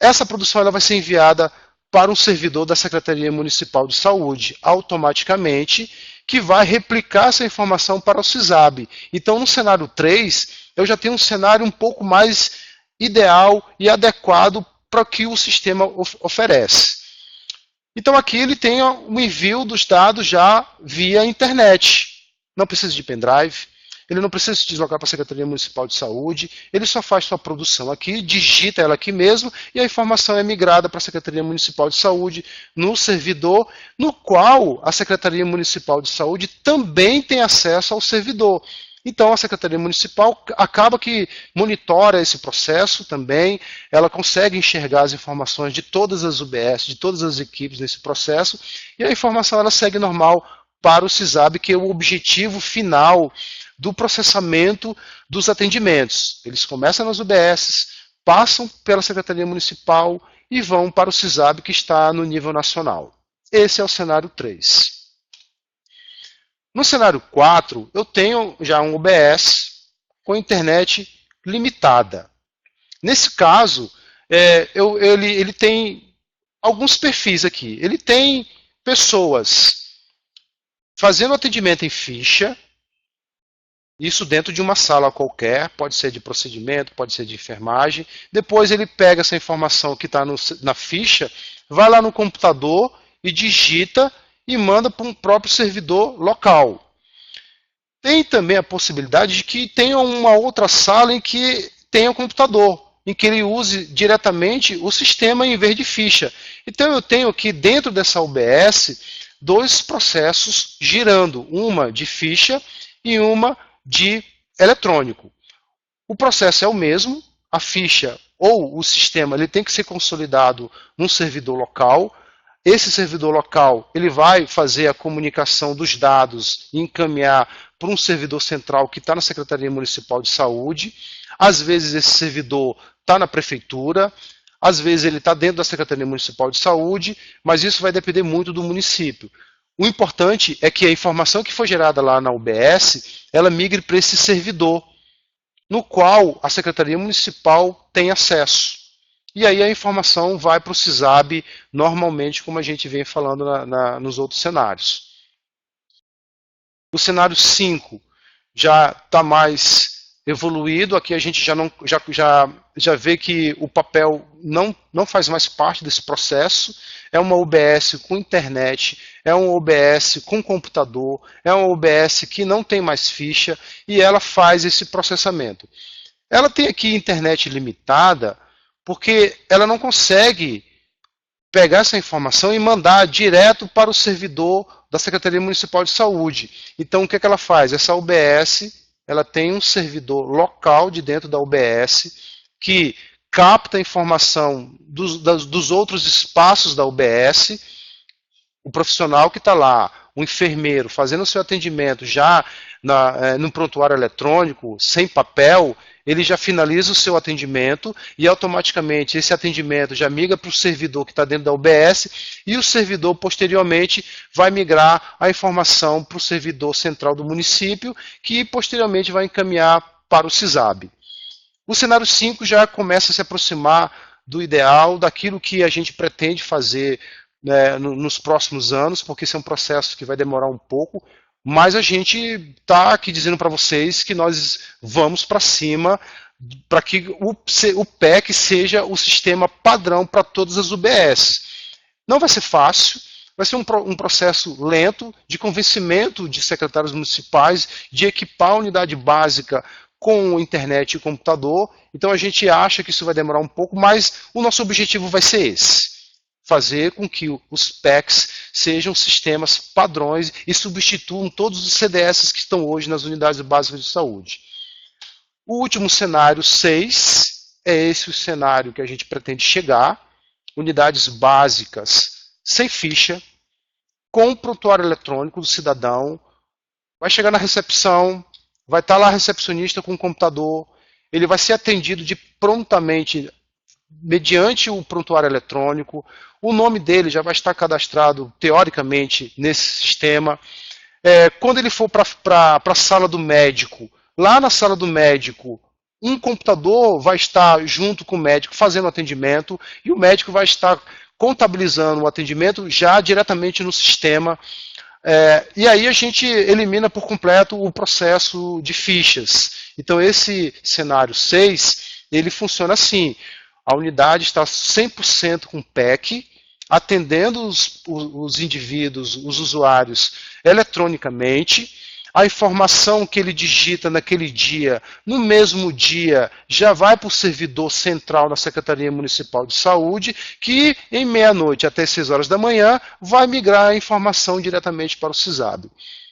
essa produção ela vai ser enviada para um servidor da Secretaria Municipal de Saúde, automaticamente, que vai replicar essa informação para o CISAB. Então, no cenário 3, eu já tenho um cenário um pouco mais ideal e adequado para o que o sistema oferece. Então, aqui ele tem o envio dos dados já via internet. Não precisa de pendrive, ele não precisa se deslocar para a Secretaria Municipal de Saúde, ele só faz sua produção aqui, digita ela aqui mesmo e a informação é migrada para a Secretaria Municipal de Saúde no servidor, no qual a Secretaria Municipal de Saúde também tem acesso ao servidor. Então a Secretaria Municipal acaba que monitora esse processo também, ela consegue enxergar as informações de todas as UBS, de todas as equipes nesse processo, e a informação ela segue normal para o CISAB, que é o objetivo final do processamento dos atendimentos. Eles começam nas UBSs, passam pela Secretaria Municipal e vão para o CISAB, que está no nível nacional. Esse é o cenário 3. No cenário 4, eu tenho já um UBS com internet limitada. Nesse caso, ele tem alguns perfis aqui. Ele tem pessoas fazendo atendimento em ficha, isso dentro de uma sala qualquer, pode ser de procedimento, pode ser de enfermagem. Depois ele pega essa informação que está na ficha, vai lá no computador e digita e manda para um próprio servidor local. Tem também a possibilidade de que tenha uma outra sala em que tenha um computador, em que ele use diretamente o sistema em vez de ficha. Então eu tenho aqui dentro dessa UBS dois processos girando, uma de ficha e uma de eletrônico. O processo é o mesmo, a ficha ou o sistema ele tem que ser consolidado num servidor local. Esse servidor local ele vai fazer a comunicação dos dados e encaminhar para um servidor central que está na Secretaria Municipal de Saúde. Às vezes esse servidor está na prefeitura, às vezes ele está dentro da Secretaria Municipal de Saúde, mas isso vai depender muito do município. O importante é que a informação que foi gerada lá na UBS, ela migre para esse servidor, no qual a Secretaria Municipal tem acesso. E aí a informação vai para o CISAB normalmente, como a gente vem falando nos outros cenários. O cenário 5 já está mais evoluído, aqui a gente já vê que o papel não faz mais parte desse processo, é uma UBS com internet, é um OBS com computador, é um OBS que não tem mais ficha e ela faz esse processamento. Ela tem aqui internet limitada porque ela não consegue pegar essa informação e mandar direto para o servidor da Secretaria Municipal de Saúde. Então, o que é que ela faz? Essa UBS, ela tem um servidor local de dentro da UBS que capta a informação dos outros espaços da UBS. O profissional que está lá, o enfermeiro, fazendo o seu atendimento já no prontuário eletrônico, sem papel, ele já finaliza o seu atendimento e automaticamente esse atendimento já migra para o servidor que está dentro da UBS e o servidor posteriormente vai migrar a informação para o servidor central do município que posteriormente vai encaminhar para o CISAB. O cenário 5 já começa a se aproximar do ideal, daquilo que a gente pretende fazer, né, nos próximos anos, porque esse é um processo que vai demorar um pouco, mas a gente está aqui dizendo para vocês que nós vamos para cima para que o PEC seja o sistema padrão para todas as UBS. Não vai ser fácil, vai ser um processo lento de convencimento de secretários municipais de equipar a unidade básica com internet e computador. Então a gente acha que isso vai demorar um pouco, mas o nosso objetivo vai ser esse. Fazer com que os PECs sejam sistemas padrões e substituam todos os CDS que estão hoje nas unidades básicas de saúde. O último cenário 6 é esse o cenário que a gente pretende chegar, unidades básicas sem ficha, com o prontuário eletrônico do cidadão, vai chegar na recepção, vai estar lá a recepcionista com o computador, ele vai ser atendido prontamente mediante o prontuário eletrônico, o nome dele já vai estar cadastrado, teoricamente, nesse sistema. Quando ele for para a sala do médico, lá na sala do médico, um computador vai estar junto com o médico fazendo o atendimento e o médico vai estar contabilizando o atendimento já diretamente no sistema. E aí a gente elimina por completo o processo de fichas. Então esse cenário 6, ele funciona assim. A unidade está 100% com PEC, atendendo os indivíduos, os usuários, eletronicamente. A informação que ele digita naquele dia, no mesmo dia, já vai para o servidor central da Secretaria Municipal de Saúde, que em meia-noite até 6 horas da manhã vai migrar a informação diretamente para o CISAB.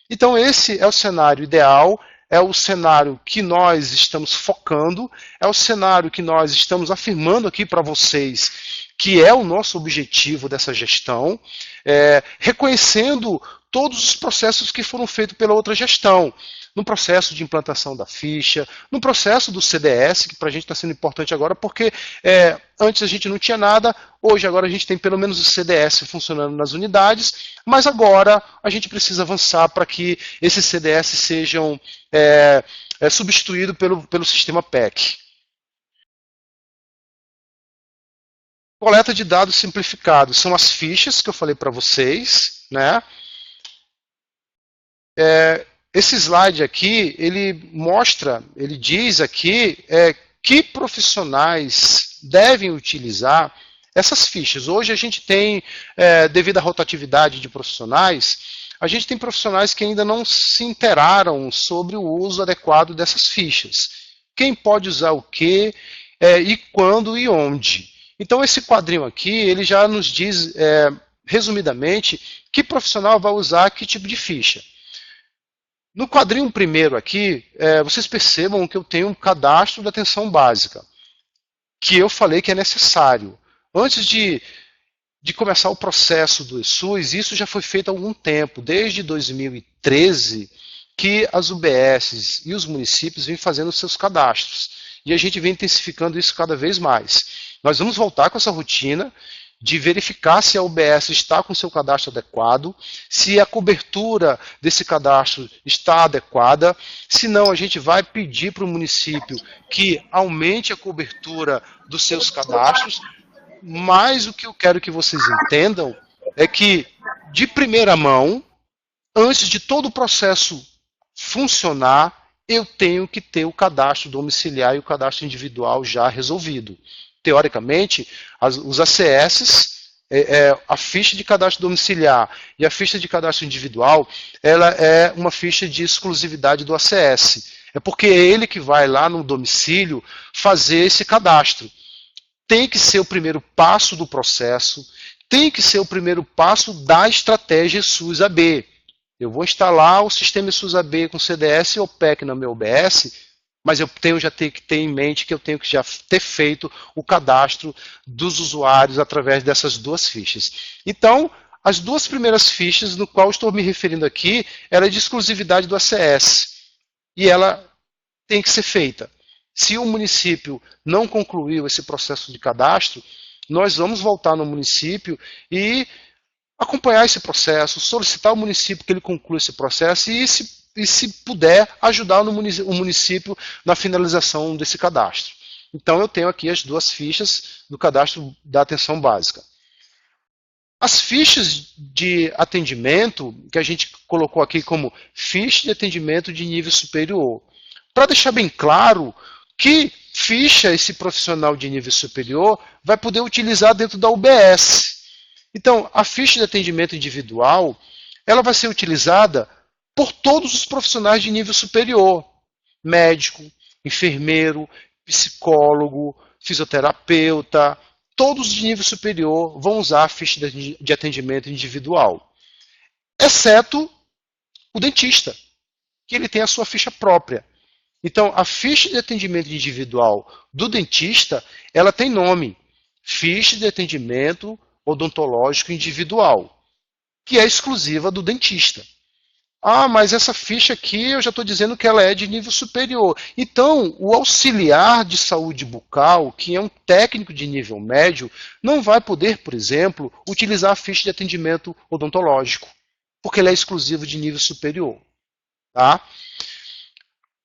Então esse é o cenário ideal, é o cenário que nós estamos focando, é o cenário que nós estamos afirmando aqui para vocês, que é o nosso objetivo dessa gestão, reconhecendo todos os processos que foram feitos pela outra gestão, no processo de implantação da ficha, no processo do CDS, que para a gente está sendo importante agora, porque antes a gente não tinha nada, hoje agora a gente tem pelo menos o CDS funcionando nas unidades, mas agora a gente precisa avançar para que esses CDS sejam substituídos pelo sistema PEC. Coleta de dados simplificados são as fichas que eu falei para vocês, né? Esse slide aqui, ele mostra, ele diz aqui que profissionais devem utilizar essas fichas. Hoje a gente tem, devido à rotatividade de profissionais, a gente tem profissionais que ainda não se inteiraram sobre o uso adequado dessas fichas. Quem pode usar o quê, e quando e onde. Então esse quadrinho aqui, ele já nos diz, resumidamente, que profissional vai usar que tipo de ficha. No quadrinho primeiro aqui, vocês percebam que eu tenho um cadastro da atenção básica, que eu falei que é necessário. Antes de começar o processo do ESUS, isso já foi feito há algum tempo, desde 2013, que as UBSs e os municípios vêm fazendo seus cadastros. E a gente vem intensificando isso cada vez mais. Nós vamos voltar com essa rotina de verificar se a UBS está com seu cadastro adequado, se a cobertura desse cadastro está adequada, se não a gente vai pedir para o município que aumente a cobertura dos seus cadastros, mas o que eu quero que vocês entendam é que, de primeira mão, antes de todo o processo funcionar, eu tenho que ter o cadastro domiciliar e o cadastro individual já resolvido. Teoricamente, os ACS, a ficha de cadastro domiciliar e a ficha de cadastro individual, ela é uma ficha de exclusividade do ACS. É porque é ele que vai lá no domicílio fazer esse cadastro. Tem que ser o primeiro passo do processo, tem que ser o primeiro passo da estratégia SUS-AB. Eu vou instalar o sistema SUS-AB com CDS e OPEC na meu OBS, mas eu já tenho que ter em mente que eu tenho que já ter feito o cadastro dos usuários através dessas duas fichas. Então, as duas primeiras fichas, no qual estou me referindo aqui, ela é de exclusividade do ACS. E ela tem que ser feita. Se o município não concluiu esse processo de cadastro, nós vamos voltar no município e acompanhar esse processo, solicitar ao município que ele conclua esse processo e, se puder, ajudar o município na finalização desse cadastro. Então, eu tenho aqui as duas fichas do cadastro da atenção básica. As fichas de atendimento, que a gente colocou aqui como ficha de atendimento de nível superior. Para deixar bem claro que ficha esse profissional de nível superior vai poder utilizar dentro da UBS. Então, a ficha de atendimento individual, ela vai ser utilizada por todos os profissionais de nível superior. Médico, enfermeiro, psicólogo, fisioterapeuta, todos de nível superior vão usar a ficha de atendimento individual. Exceto o dentista, que ele tem a sua ficha própria. Então, a ficha de atendimento individual do dentista, ela tem nome. Ficha de atendimento odontológico individual, que é exclusiva do dentista. Ah, mas essa ficha aqui eu já estou dizendo que ela é de nível superior. Então, o auxiliar de saúde bucal, que é um técnico de nível médio, não vai poder, por exemplo, utilizar a ficha de atendimento odontológico, porque ela é exclusiva de nível superior. Tá?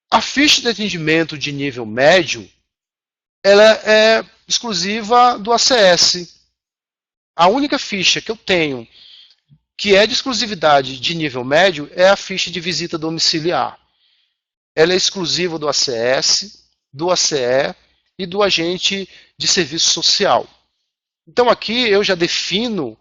A ficha de atendimento de nível médio, ela é exclusiva do ACS. A única ficha que eu tenho que é de exclusividade de nível médio é a ficha de visita domiciliar. Ela é exclusiva do ACS, do ACE e do agente de serviço social. Então aqui eu já defino,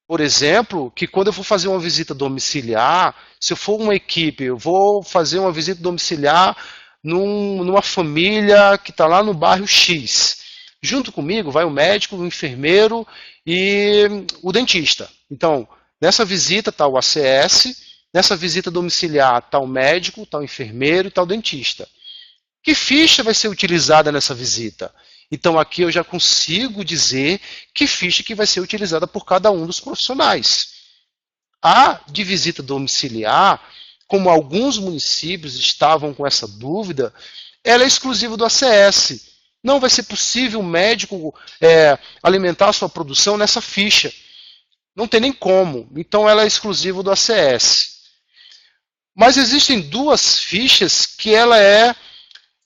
por exemplo, que quando eu for fazer uma visita domiciliar, se eu for uma equipe, eu vou fazer uma visita domiciliar numa família que está lá no bairro X. Junto comigo vai o médico, o enfermeiro e o dentista. Então, nessa visita está o ACS, nessa visita domiciliar está o médico, está o enfermeiro e está o dentista. Que ficha vai ser utilizada nessa visita? Então aqui eu já consigo dizer que ficha que vai ser utilizada por cada um dos profissionais. A de visita domiciliar, como alguns municípios estavam com essa dúvida, ela é exclusiva do ACS. Não vai ser possível o médico alimentar a sua produção nessa ficha. Não tem nem como. Então ela é exclusiva do ACS. Mas existem duas fichas que ela é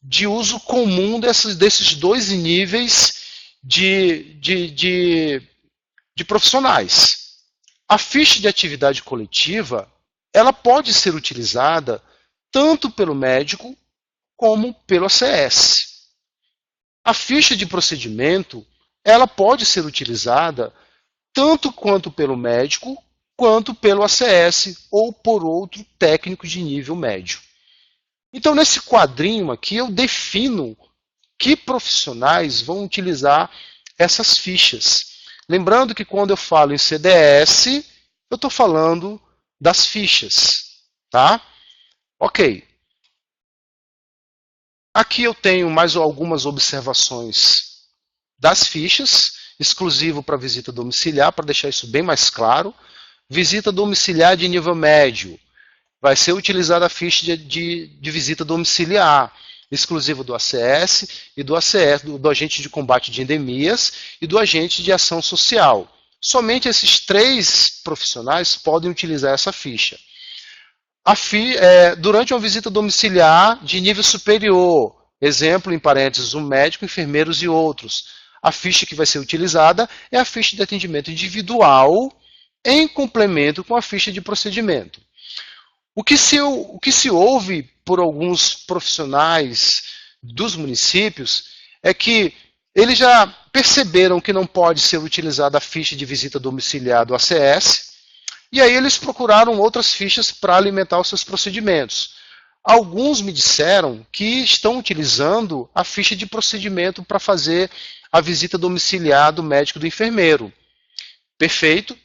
de uso comum desses dois níveis de profissionais. A ficha de atividade coletiva, ela pode ser utilizada tanto pelo médico como pelo ACS. A ficha de procedimento, ela pode ser utilizada tanto quanto pelo médico, quanto pelo ACS ou por outro técnico de nível médio. Então, nesse quadrinho aqui, eu defino que profissionais vão utilizar essas fichas. Lembrando que quando eu falo em CDS, eu estou falando das fichas. Tá? Ok. Aqui eu tenho mais algumas observações das fichas, exclusivo para visita domiciliar, para deixar isso bem mais claro. Visita domiciliar de nível médio. Vai ser utilizada a ficha de visita domiciliar, exclusiva do ACS e do ACS, do agente de combate de endemias e do agente de ação social. Somente esses três profissionais podem utilizar essa ficha. Durante uma visita domiciliar de nível superior, exemplo, em parênteses, um médico, enfermeiros e outros, a ficha que vai ser utilizada é a ficha de atendimento individual em complemento com a ficha de procedimento. O que se ouve por alguns profissionais dos municípios é que eles já perceberam que não pode ser utilizada a ficha de visita domiciliar do ACS, e aí eles procuraram outras fichas para alimentar os seus procedimentos. Alguns me disseram que estão utilizando a ficha de procedimento para fazer a visita domiciliar do médico e do enfermeiro. Perfeito,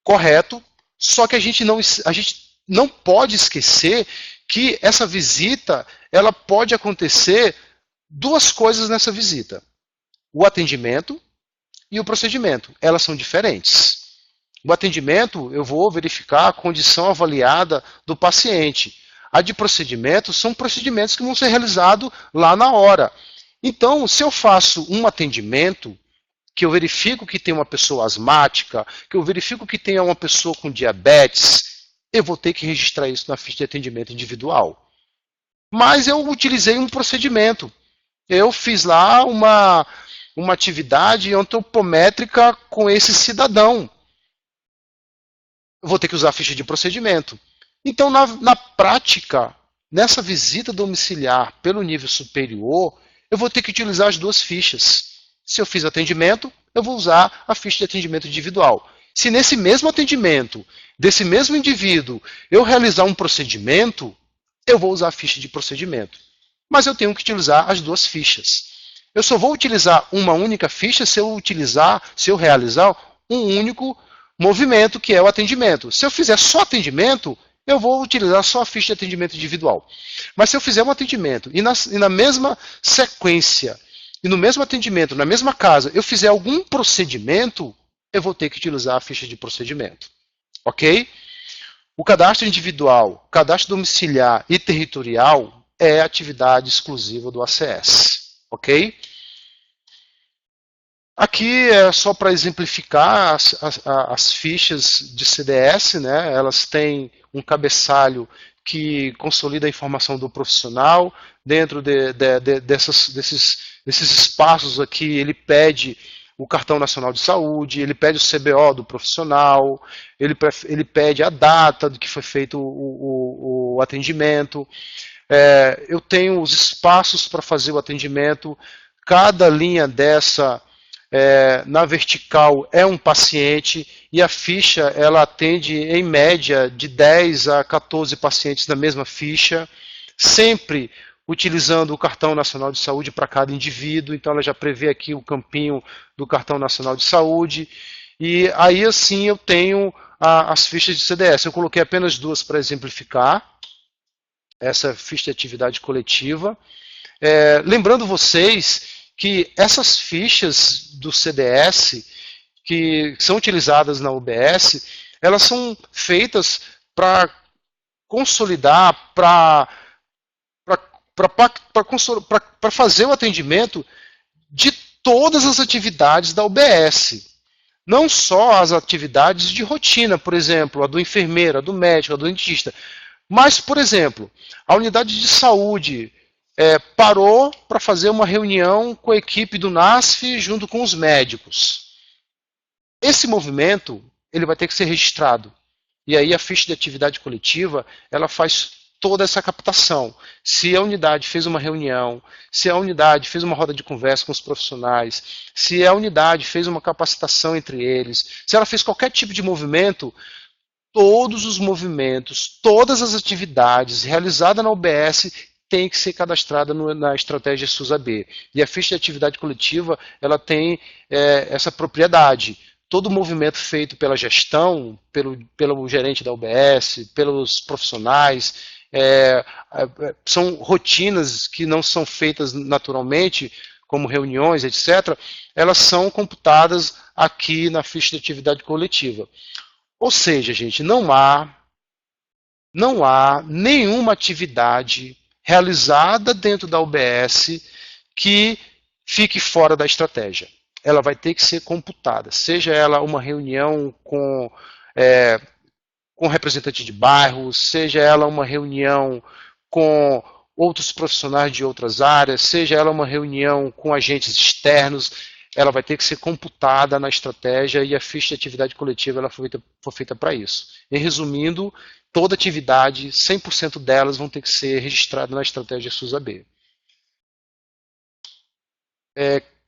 correto, só que a gente não pode esquecer que essa visita ela pode acontecer duas coisas nessa visita. O atendimento e o procedimento. Elas são diferentes. O atendimento, eu vou verificar a condição avaliada do paciente. A de procedimento são procedimentos que vão ser realizados lá na hora. Então, se eu faço um atendimento, que eu verifico que tem uma pessoa asmática, que eu verifico que tem uma pessoa com diabetes, eu vou ter que registrar isso na ficha de atendimento individual. Mas eu utilizei um procedimento. Eu fiz lá uma atividade antropométrica com esse cidadão. Eu vou ter que usar a ficha de procedimento. Então, na prática, nessa visita domiciliar pelo nível superior, eu vou ter que utilizar as duas fichas. Se eu fiz atendimento, eu vou usar a ficha de atendimento individual. Se nesse mesmo atendimento, desse mesmo indivíduo, eu realizar um procedimento, eu vou usar a ficha de procedimento. Mas eu tenho que utilizar as duas fichas. Eu só vou utilizar uma única ficha se eu realizar um único movimento, que é o atendimento. Se eu fizer só atendimento, eu vou utilizar só a ficha de atendimento individual. Mas se eu fizer um atendimento e na mesma sequência, e no mesmo atendimento, na mesma casa, eu fizer algum procedimento, eu vou ter que utilizar a ficha de procedimento. Ok? O cadastro individual, cadastro domiciliar e territorial é atividade exclusiva do ACS. Ok? Aqui é só para exemplificar as fichas de CDS, né? Elas têm um cabeçalho que consolida a informação do profissional. Dentro desses espaços aqui, ele pede o cartão nacional de saúde, ele pede o CBO do profissional, ele pede a data do que foi feito o atendimento. Eu tenho os espaços para fazer o atendimento. Cada linha dessa na vertical é um paciente e a ficha ela atende em média de 10 a 14 pacientes na mesma ficha, sempre utilizando o cartão nacional de saúde para cada indivíduo. Então ela já prevê aqui o campinho do cartão nacional de saúde, e aí assim eu tenho as fichas de CDS. Eu coloquei apenas duas para exemplificar essa ficha de atividade coletiva. Lembrando vocês que essas fichas do CDS que são utilizadas na UBS, elas são feitas para consolidar, para fazer o atendimento de todas as atividades da UBS. Não só as atividades de rotina, por exemplo, a do enfermeiro, a do médico, a do dentista. Mas, por exemplo, a unidade de saúde parou para fazer uma reunião com a equipe do NASF junto com os médicos. Esse movimento ele vai ter que ser registrado. E aí a ficha de atividade coletiva ela faz toda essa captação. Se a unidade fez uma reunião, se a unidade fez uma roda de conversa com os profissionais, se a unidade fez uma capacitação entre eles, se ela fez qualquer tipo de movimento, todos os movimentos, todas as atividades realizadas na UBS tem que ser cadastrada na estratégia SUS-AB. E a ficha de atividade coletiva ela tem essa propriedade. Todo movimento feito pela gestão, pelo gerente da UBS, pelos profissionais, são rotinas que não são feitas naturalmente, como reuniões, etc., elas são computadas aqui na ficha de atividade coletiva. Ou seja, gente, não há nenhuma atividade realizada dentro da UBS que fique fora da estratégia. Ela vai ter que ser computada, seja ela uma reunião com representante de bairro, seja ela uma reunião com outros profissionais de outras áreas, seja ela uma reunião com agentes externos, ela vai ter que ser computada na estratégia e a ficha de atividade coletiva ela foi feita para isso. E resumindo, toda atividade, 100% delas vão ter que ser registradas na estratégia SUS-AB.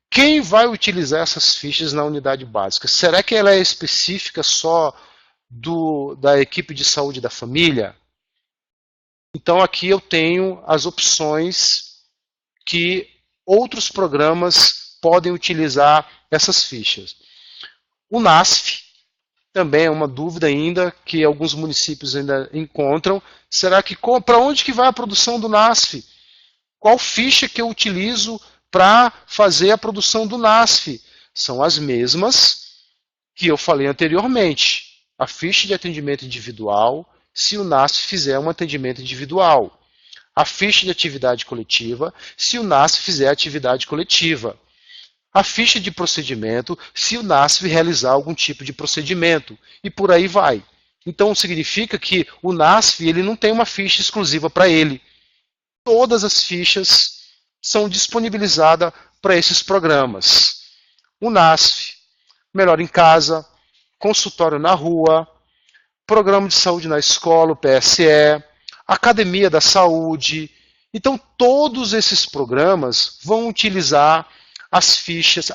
Quem vai utilizar essas fichas na unidade básica? Será que ela é específica só da equipe de saúde da família? Então aqui eu tenho as opções que outros programas podem utilizar essas fichas. O NASF também é uma dúvida ainda que alguns municípios ainda encontram. Será que para onde que vai a produção do NASF? Qual ficha que eu utilizo para fazer a produção do NASF? São as mesmas que eu falei anteriormente. A ficha de atendimento individual, se o NASF fizer um atendimento individual. A ficha de atividade coletiva, se o NASF fizer atividade coletiva. A ficha de procedimento, se o NASF realizar algum tipo de procedimento. E por aí vai. Então significa que o NASF ele não tem uma ficha exclusiva para ele. Todas as fichas são disponibilizadas para esses programas. O NASF, Melhor em Casa, Consultório na Rua, Programa de Saúde na Escola, o PSE, Academia da Saúde. Então, todos esses programas vão utilizar as fichas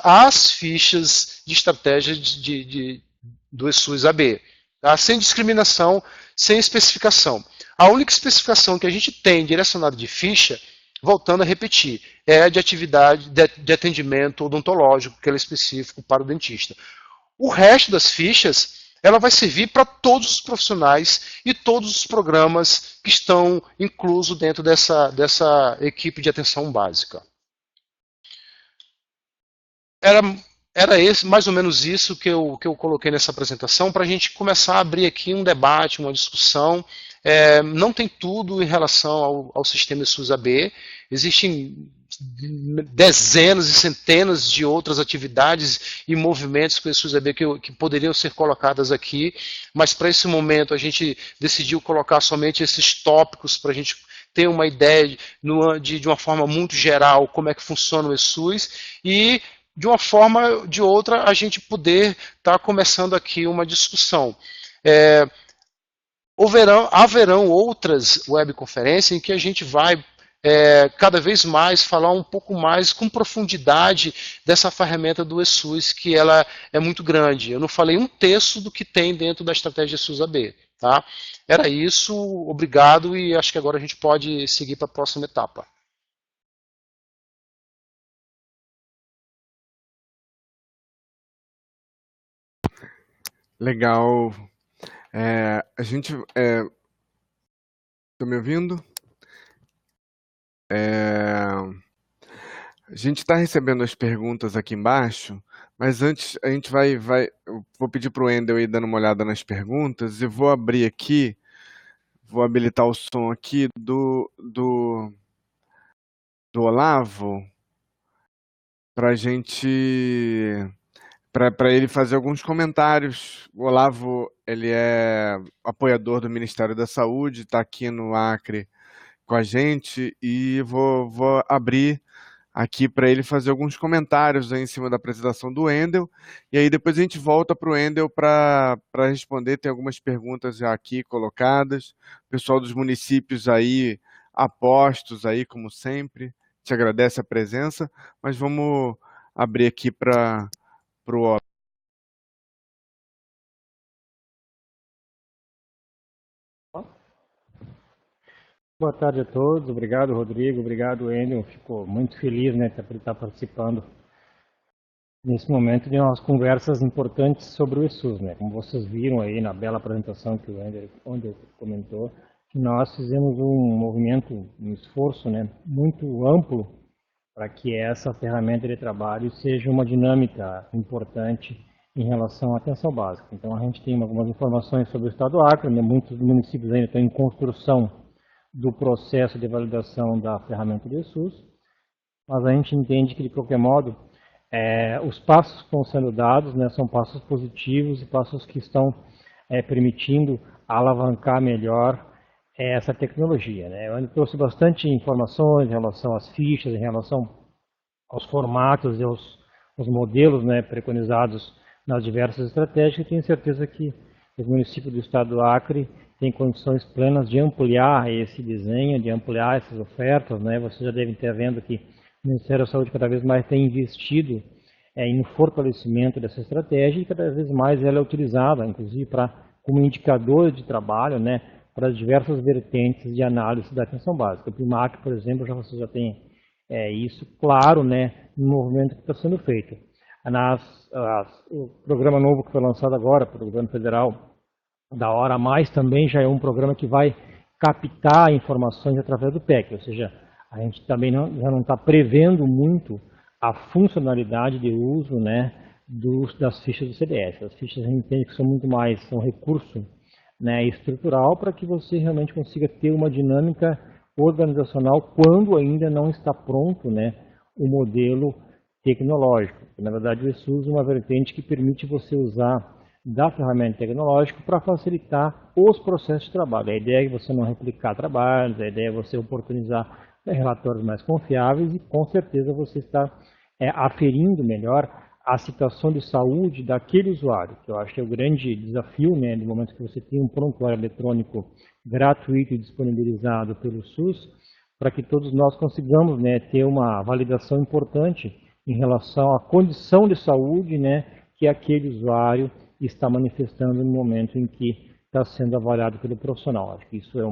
de estratégia do SUS-AB, tá? Sem discriminação, sem especificação. A única especificação que a gente tem direcionada de ficha, voltando a repetir, é de atividade de atendimento odontológico, que é específico para o dentista. O resto das fichas, ela vai servir para todos os profissionais e todos os programas que estão inclusos dentro dessa equipe de atenção básica. Era mais ou menos isso que eu coloquei nessa apresentação, para a gente começar a abrir aqui um debate, uma discussão. Não tem tudo em relação ao sistema SUS-AB, existem dezenas e centenas de outras atividades e movimentos com o SUS-AB que poderiam ser colocadas aqui, mas para esse momento a gente decidiu colocar somente esses tópicos para a gente ter uma ideia de uma forma muito geral como é que funciona o SUS e de uma forma ou de outra a gente poder estar começando aqui uma discussão. Haverão outras webconferências em que a gente vai cada vez mais falar um pouco mais com profundidade dessa ferramenta do SUS, que ela é muito grande. Eu não falei um terço do que tem dentro da estratégia SUS-AB. Tá? Era isso, obrigado, e acho que agora a gente pode seguir para a próxima etapa. Legal. A gente... Estão me ouvindo? A gente está recebendo as perguntas aqui embaixo, mas antes a gente eu vou pedir para o Wendel ir dando uma olhada nas perguntas e vou abrir aqui, vou habilitar o som aqui do Olavo para ele fazer alguns comentários. O Olavo, ele é apoiador do Ministério da Saúde, está aqui no Acre com a gente e vou abrir aqui para ele fazer alguns comentários aí em cima da apresentação do Wendel, e aí depois a gente volta para o Wendel para responder. Tem algumas perguntas já aqui colocadas, o pessoal dos municípios aí, apostos aí, como sempre, te agradece a presença, mas vamos abrir aqui para o Boa tarde a todos, obrigado Rodrigo, obrigado Wendel, fico muito feliz por estar participando nesse momento de umas conversas importantes sobre o SUS. Como vocês viram aí na bela apresentação que o Wendel comentou, nós fizemos um movimento, um esforço muito amplo para que essa ferramenta de trabalho seja uma dinâmica importante em relação à atenção básica. Então a gente tem algumas informações sobre o estado do Acre, muitos municípios ainda estão em construção do processo de validação da ferramenta do SUS, mas a gente entende que, de qualquer modo, os passos que estão sendo dados são passos positivos e passos que estão permitindo alavancar melhor essa tecnologia. Eu trouxe bastante informações em relação às fichas, em relação aos formatos e aos modelos preconizados nas diversas estratégias, e tenho certeza que os municípios do estado do Acre tem condições plenas de ampliar esse desenho, de ampliar essas ofertas, né? Vocês já devem estar vendo que o Ministério da Saúde cada vez mais tem investido no fortalecimento dessa estratégia e cada vez mais ela é utilizada, inclusive como indicador de trabalho, né, para as diversas vertentes de análise da atenção básica. O PIMAC, por exemplo, você já tem isso claro, né, no movimento que está sendo feito. O programa novo que foi lançado agora pelo governo federal, da Hora Mais, também já é um programa que vai captar informações através do PEC, ou seja, a gente também já não está prevendo muito a funcionalidade de uso, né, das fichas do CDS. As fichas a gente entende que são muito mais um recurso, né, estrutural para que você realmente consiga ter uma dinâmica organizacional quando ainda não está pronto, né, o modelo tecnológico. Na verdade, o ESUS é uma vertente que permite você usar da ferramenta tecnológica para facilitar os processos de trabalho. A ideia é você não replicar trabalhos, a ideia é você oportunizar relatórios mais confiáveis e, com certeza, você está aferindo melhor a situação de saúde daquele usuário, que eu acho que é o grande desafio, né, no momento que você tem um prontuário eletrônico gratuito e disponibilizado pelo SUS, para que todos nós consigamos, né, ter uma validação importante em relação à condição de saúde, né, que aquele usuário está manifestando no momento em que está sendo avaliado pelo profissional. Acho que isso é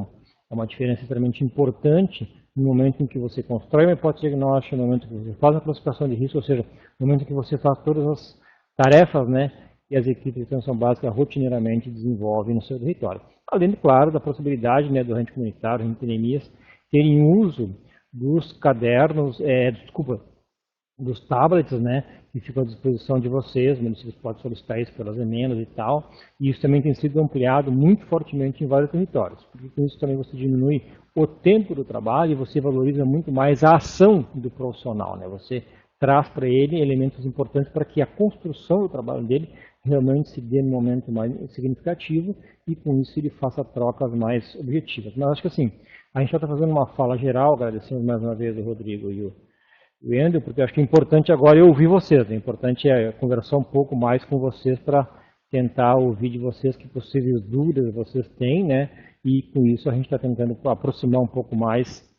uma diferença extremamente importante no momento em que você constrói uma hipótese diagnóstica, no momento que você faz a classificação de risco, ou seja, no momento em que você faz todas as tarefas, né, que as equipes de atenção básica rotineiramente desenvolvem no seu território. Além, claro, da possibilidade, né, do agente comunitário, agente de epidemias, terem uso dos cadernos, dos tablets, né, que ficam à disposição de vocês, os municípios podem solicitar isso pelas emendas e tal, e isso também tem sido ampliado muito fortemente em vários territórios, porque com isso também você diminui o tempo do trabalho e você valoriza muito mais a ação do profissional, né, você traz para ele elementos importantes para que a construção do trabalho dele realmente se dê no momento mais significativo e com isso ele faça trocas mais objetivas. Mas acho que assim, a gente já está fazendo uma fala geral, agradecendo mais uma vez o Rodrigo e o Andrew, porque acho que é importante agora eu ouvir vocês, é importante conversar um pouco mais com vocês para tentar ouvir de vocês que possíveis dúvidas vocês têm, né? E com isso a gente está tentando aproximar um pouco mais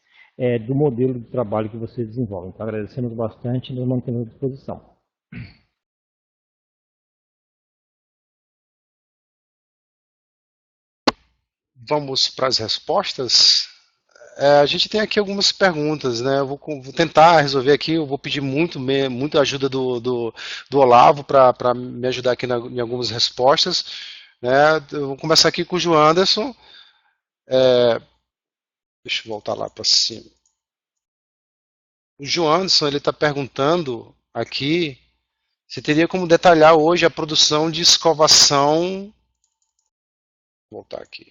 do modelo de trabalho que vocês desenvolvem. Então agradecemos bastante e nos mantemos à disposição. Vamos para as respostas? A gente tem aqui algumas perguntas, né? Eu vou tentar resolver aqui, eu vou pedir muita ajuda do Olavo para me ajudar aqui em algumas respostas. Né? Eu vou começar aqui com o João Anderson. Deixa eu voltar lá para cima. O João Anderson está perguntando aqui se teria como detalhar hoje a produção de escovação. Vou voltar aqui.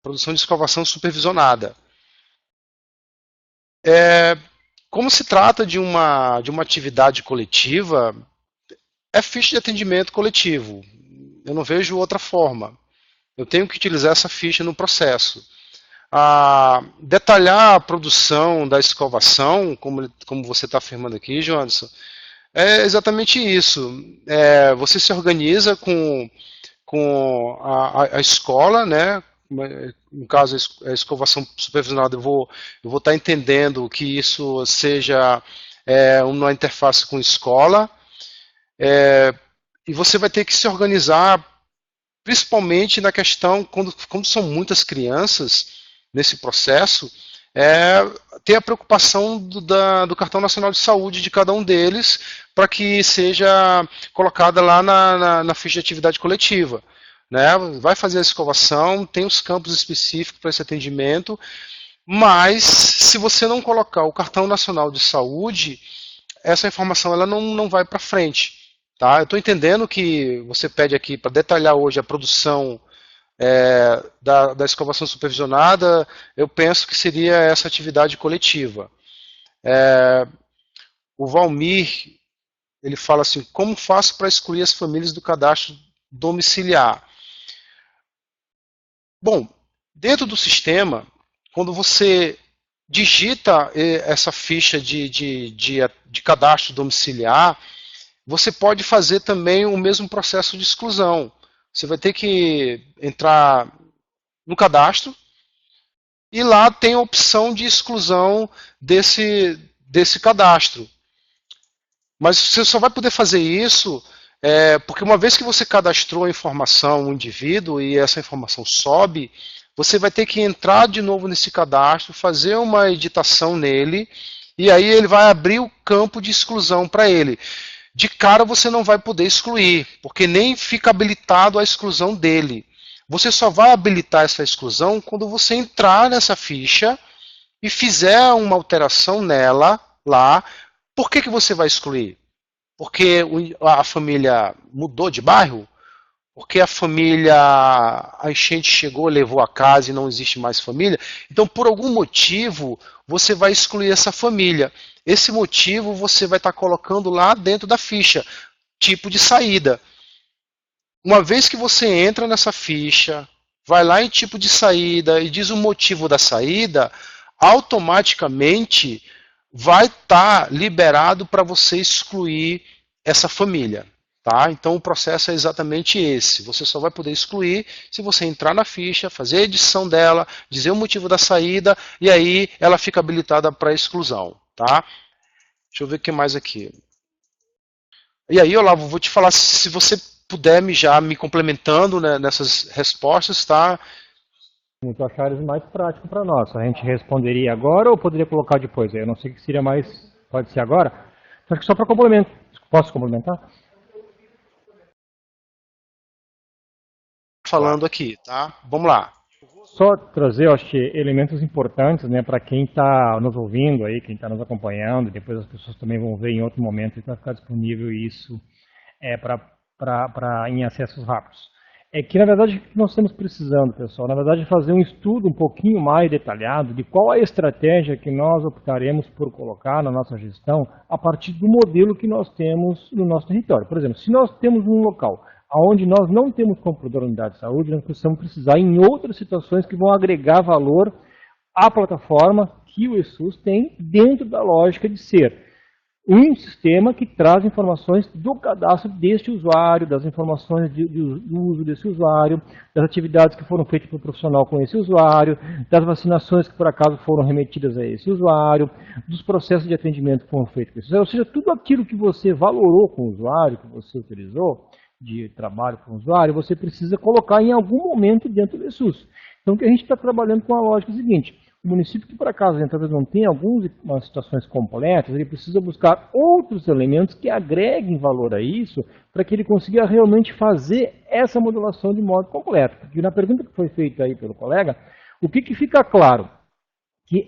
Produção de escovação supervisionada. Como se trata de uma atividade coletiva, é ficha de atendimento coletivo. Eu não vejo outra forma. Eu tenho que utilizar essa ficha no processo. Detalhar a produção da escovação, como você está afirmando aqui, Johnson, é exatamente isso. Você se organiza com a escola, né? No caso, a escovação supervisionada, eu vou estar entendendo que isso seja uma interface com escola, e você vai ter que se organizar, principalmente na questão, quando são muitas crianças nesse processo, ter a preocupação do cartão nacional de saúde de cada um deles, para que seja colocada lá na ficha de atividade coletiva. Né? Vai fazer a escovação, tem os campos específicos para esse atendimento, mas se você não colocar o cartão nacional de saúde, essa informação ela não vai para frente. Tá? Eu estou entendendo que você pede aqui para detalhar hoje a produção da escovação supervisionada, eu penso que seria essa atividade coletiva. O Valmir, ele fala assim, como faço para excluir as famílias do cadastro domiciliar? Bom, dentro do sistema, quando você digita essa ficha de cadastro domiciliar, você pode fazer também o mesmo processo de exclusão. Você vai ter que entrar no cadastro, e lá tem a opção de exclusão desse cadastro. Mas você só vai poder fazer isso porque uma vez que você cadastrou a informação, um indivíduo, e essa informação sobe, você vai ter que entrar de novo nesse cadastro, fazer uma editação nele, e aí ele vai abrir o campo de exclusão para ele. De cara você não vai poder excluir, porque nem fica habilitado a exclusão dele. Você só vai habilitar essa exclusão quando você entrar nessa ficha e fizer uma alteração nela lá. Por que você vai excluir? Porque a família mudou de bairro? Porque a enchente chegou, levou a casa e não existe mais família? Então, por algum motivo, você vai excluir essa família. Esse motivo você vai estar colocando lá dentro da ficha, tipo de saída. Uma vez que você entra nessa ficha, vai lá em tipo de saída e diz o motivo da saída, automaticamente vai estar liberado para você excluir essa família. Tá? Então o processo é exatamente esse. Você só vai poder excluir se você entrar na ficha, fazer a edição dela, dizer o motivo da saída, e aí ela fica habilitada para exclusão. Tá? Deixa eu ver o que mais aqui. E aí, Olavo, vou te falar, se você puder já me complementando, né, nessas respostas, tá? Muito achares mais prático para nós. A gente responderia agora ou poderia colocar depois? Eu não sei o que seria mais. Pode ser agora? Então, acho que só para complemento. Posso complementar? Falando aqui, tá? Vamos lá. Só trazer, eu acho que, elementos importantes, né, para quem está nos ouvindo aí, quem está nos acompanhando, depois as pessoas também vão ver em outro momento e vai ficar disponível isso em acessos rápidos. É que, na verdade, o que nós estamos precisando, pessoal? Na verdade, fazer um estudo um pouquinho mais detalhado de qual é a estratégia que nós optaremos por colocar na nossa gestão a partir do modelo que nós temos no nosso território. Por exemplo, se nós temos um local onde nós não temos comprador de unidade de saúde, nós precisamos precisar em outras situações que vão agregar valor à plataforma que o ESUS tem dentro da lógica de ser um sistema que traz informações do cadastro deste usuário, das informações do uso desse usuário, das atividades que foram feitas pelo profissional com esse usuário, das vacinações que por acaso foram remetidas a esse usuário, dos processos de atendimento que foram feitos com esse usuário, ou seja, tudo aquilo que você valorou com o usuário, que você utilizou de trabalho com o usuário, você precisa colocar em algum momento dentro do ESUS. Então, o que a gente está trabalhando com a lógica é o seguinte: o município que, por acaso, talvez não tenha algumas situações completas, ele precisa buscar outros elementos que agreguem valor a isso, para que ele consiga realmente fazer essa modulação de modo completo. Porque na pergunta que foi feita aí pelo colega, o que fica claro? Que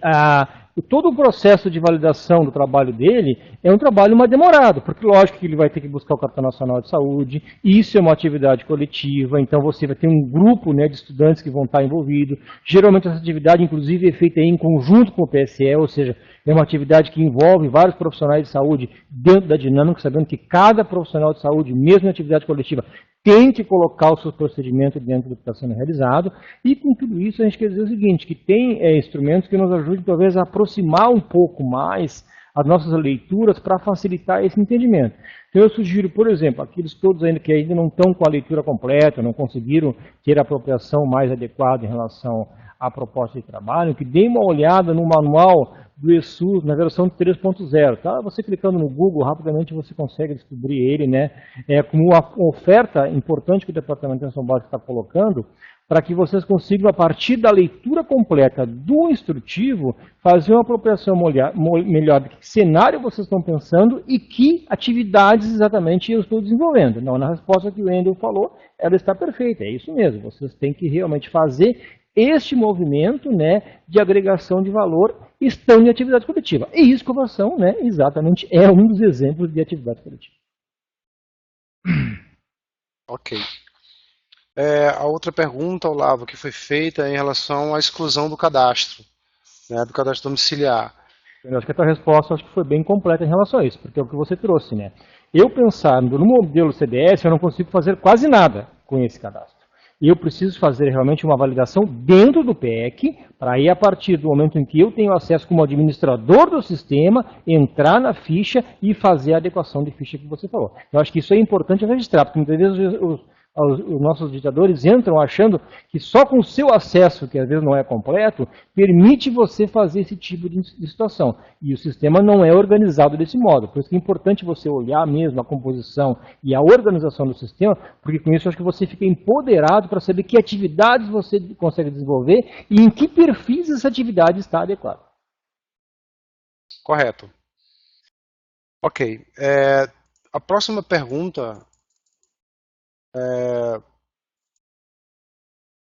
todo o processo de validação do trabalho dele é um trabalho mais demorado, porque lógico que ele vai ter que buscar o Cartão Nacional de Saúde, isso é uma atividade coletiva, então você vai ter um grupo, né, de estudantes que vão estar envolvidos. Geralmente essa atividade, inclusive, é feita em conjunto com o PSE, ou seja, é uma atividade que envolve vários profissionais de saúde dentro da dinâmica, sabendo que cada profissional de saúde, mesmo em atividade coletiva, tem que colocar o seu procedimento dentro do que está sendo realizado. E com tudo isso a gente quer dizer o seguinte, que tem instrumentos que nos ajudem talvez a aproximar um pouco mais as nossas leituras para facilitar esse entendimento. Então eu sugiro, por exemplo, aqueles todos ainda que ainda não estão com a leitura completa, não conseguiram ter a apropriação mais adequada em relação à proposta de trabalho, que deem uma olhada no manual do ESUS na versão 3.0. Tá? Você clicando no Google, rapidamente você consegue descobrir ele, né? Como uma oferta importante que o Departamento de Atenção Básica está colocando, para que vocês consigam, a partir da leitura completa do instrutivo, fazer uma apropriação melhor de que cenário vocês estão pensando e que atividades exatamente eu estou desenvolvendo. Não, na resposta que o Wendel falou, ela está perfeita, é isso mesmo. Vocês têm que realmente fazer este movimento, né, de agregação de valor estando em atividade coletiva. E escovação, né, exatamente, é um dos exemplos de atividade coletiva. Ok. A outra pergunta, Olavo, que foi feita em relação à exclusão do cadastro, né, do cadastro domiciliar. Eu acho que a tua resposta foi bem completa em relação a isso, porque é o que você trouxe, né? Eu pensando no modelo CDS, eu não consigo fazer quase nada com esse cadastro. E eu preciso fazer realmente uma validação dentro do PEC, para aí, a partir do momento em que eu tenho acesso como administrador do sistema, entrar na ficha e fazer a adequação de ficha que você falou. Eu acho que isso é importante registrar, porque muitas vezes os nossos digitadores entram achando que só com o seu acesso, que às vezes não é completo, permite você fazer esse tipo de situação. E o sistema não é organizado desse modo. Por isso que é importante você olhar mesmo a composição e a organização do sistema, porque com isso eu acho que você fica empoderado para saber que atividades você consegue desenvolver e em que perfis essa atividade está adequada. Correto. Ok. A próxima pergunta é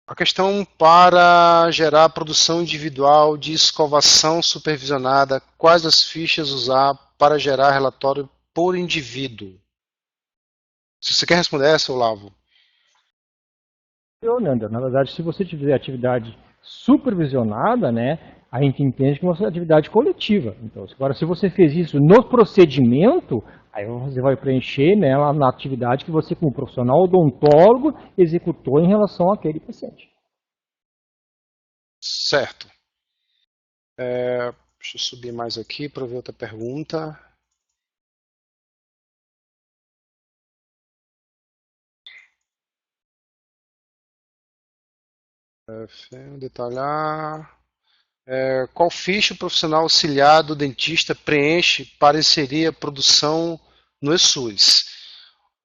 a questão para gerar produção individual de escovação supervisionada. Quais as fichas usar para gerar relatório por indivíduo? Se você quer responder essa, Olavo. Nanda, na verdade, se você tiver atividade supervisionada, né, a gente entende que é uma atividade coletiva. Então, agora, se você fez isso no procedimento, aí você vai preencher, né, na atividade que você, como profissional odontólogo, executou em relação àquele paciente. Certo. Deixa eu subir mais aqui para ver outra pergunta. Detalhar. Qual ficha o profissional auxiliar do dentista preenche para inserir a produção no ESUS?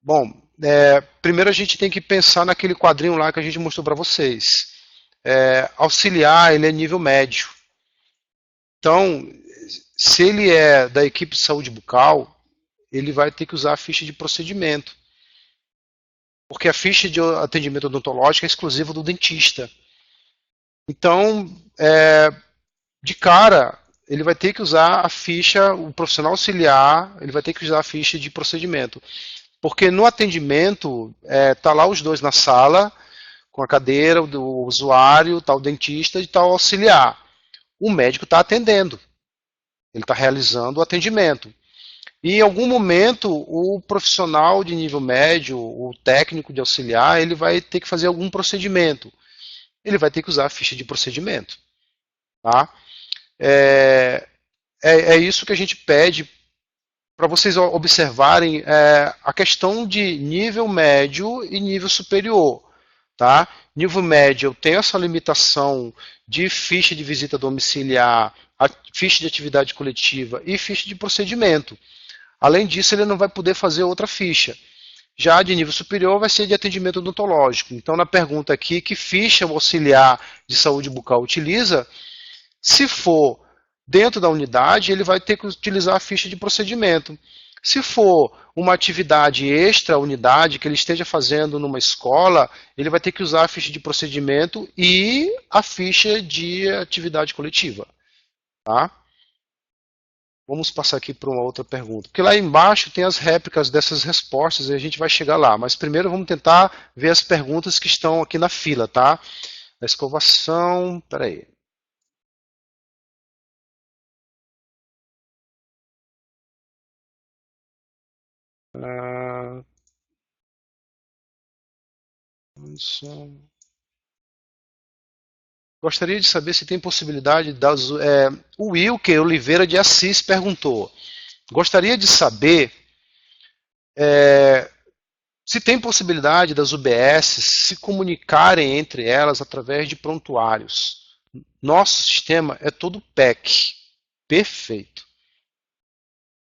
Bom, primeiro a gente tem que pensar naquele quadrinho lá que a gente mostrou para vocês. Auxiliar, ele é nível médio. Então, se ele é da equipe de saúde bucal, ele vai ter que usar a ficha de procedimento. Porque a ficha de atendimento odontológico é exclusiva do dentista. Então, de cara, ele vai ter que usar a ficha, o profissional auxiliar, ele vai ter que usar a ficha de procedimento. Porque no atendimento, tá lá os dois na sala, com a cadeira, do usuário, tá o dentista e tá o auxiliar. O médico está atendendo. Ele está realizando o atendimento. E em algum momento, o profissional de nível médio, o técnico de auxiliar, ele vai ter que fazer algum procedimento. Ele vai ter que usar a ficha de procedimento. Tá? É isso que a gente pede para vocês observarem a questão de nível médio e nível superior. Tá? Nível médio, eu tenho essa limitação de ficha de visita domiciliar, a ficha de atividade coletiva e ficha de procedimento. Além disso, ele não vai poder fazer outra ficha. Já de nível superior vai ser de atendimento odontológico. Então, na pergunta aqui, que ficha o auxiliar de saúde bucal utiliza? Se for dentro da unidade, ele vai ter que utilizar a ficha de procedimento. Se for uma atividade extra unidade que ele esteja fazendo numa escola, ele vai ter que usar a ficha de procedimento e a ficha de atividade coletiva. Tá? Vamos passar aqui para uma outra pergunta. Porque lá embaixo tem as réplicas dessas respostas e a gente vai chegar lá. Mas primeiro vamos tentar ver as perguntas que estão aqui na fila, tá? A escovação, peraí. Gostaria de saber se tem possibilidade das... o Wilker Oliveira de Assis perguntou. Gostaria de saber se tem possibilidade das UBS se comunicarem entre elas através de prontuários. Nosso sistema é todo PEC. Perfeito.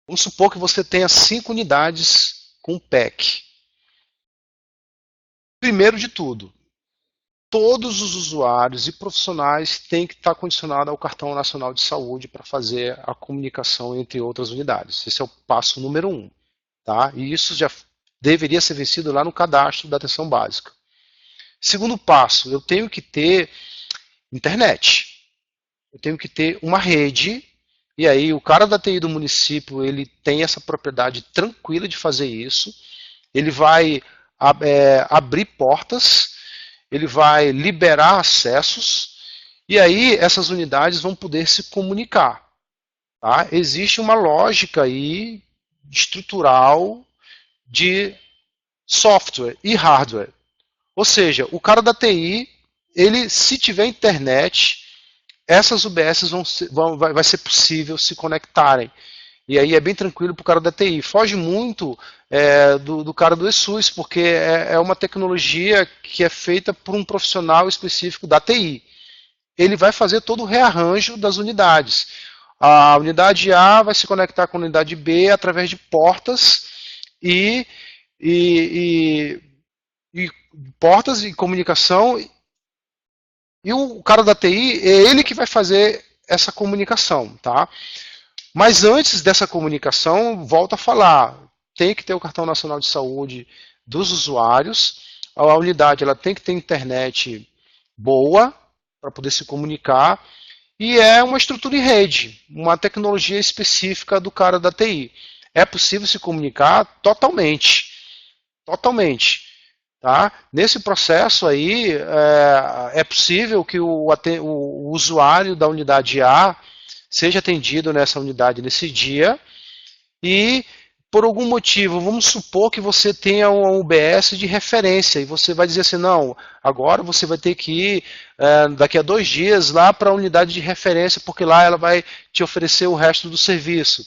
Vamos supor que você tenha 5 unidades com PEC. Primeiro de tudo, todos os usuários e profissionais têm que estar condicionados ao Cartão Nacional de Saúde para fazer a comunicação entre outras unidades. Esse é o passo número 1. Tá? E isso já deveria ser vencido lá no cadastro da atenção básica. Segundo passo, eu tenho que ter internet. Eu tenho que ter uma rede, e aí o cara da TI do município ele tem essa propriedade tranquila de fazer isso. Ele vai abrir portas, ele vai liberar acessos, e aí essas unidades vão poder se comunicar. Tá? Existe uma lógica aí estrutural de software e hardware. Ou seja, o cara da TI, ele, se tiver internet, essas UBS vai ser possível se conectarem. E aí é bem tranquilo para o cara da TI. Foge muito do cara do ESUS, porque é uma tecnologia que é feita por um profissional específico da TI. Ele vai fazer todo o rearranjo das unidades. A unidade A vai se conectar com a unidade B através de portas e portas e comunicação. E o cara da TI é ele que vai fazer essa comunicação, tá? Mas antes dessa comunicação, volto a falar, tem que ter o cartão nacional de saúde dos usuários. A unidade ela tem que ter internet boa para poder se comunicar. E é uma estrutura em rede, uma tecnologia específica do cara da TI. É possível se comunicar totalmente. Totalmente. Tá? Nesse processo aí, é possível que o usuário da unidade A seja atendido nessa unidade nesse dia e, por algum motivo, vamos supor que você tenha um UBS de referência e você vai dizer assim, não, agora você vai ter que ir daqui a 2 dias lá para a unidade de referência, porque lá ela vai te oferecer o resto do serviço.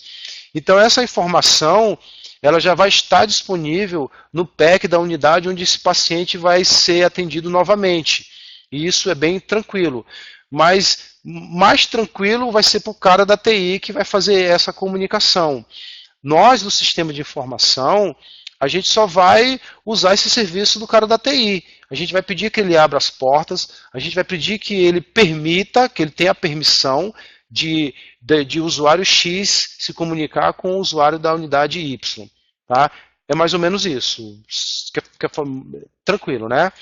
Então essa informação ela já vai estar disponível no PEC da unidade onde esse paciente vai ser atendido novamente. E isso é bem tranquilo. Mas mais tranquilo vai ser para o cara da TI que vai fazer essa comunicação. Nós, do sistema de informação, a gente só vai usar esse serviço do cara da TI. A gente vai pedir que ele abra as portas, a gente vai pedir que ele permita, que ele tenha a permissão de usuário X se comunicar com o usuário da unidade Y. Tá? É mais ou menos isso. Tranquilo, né?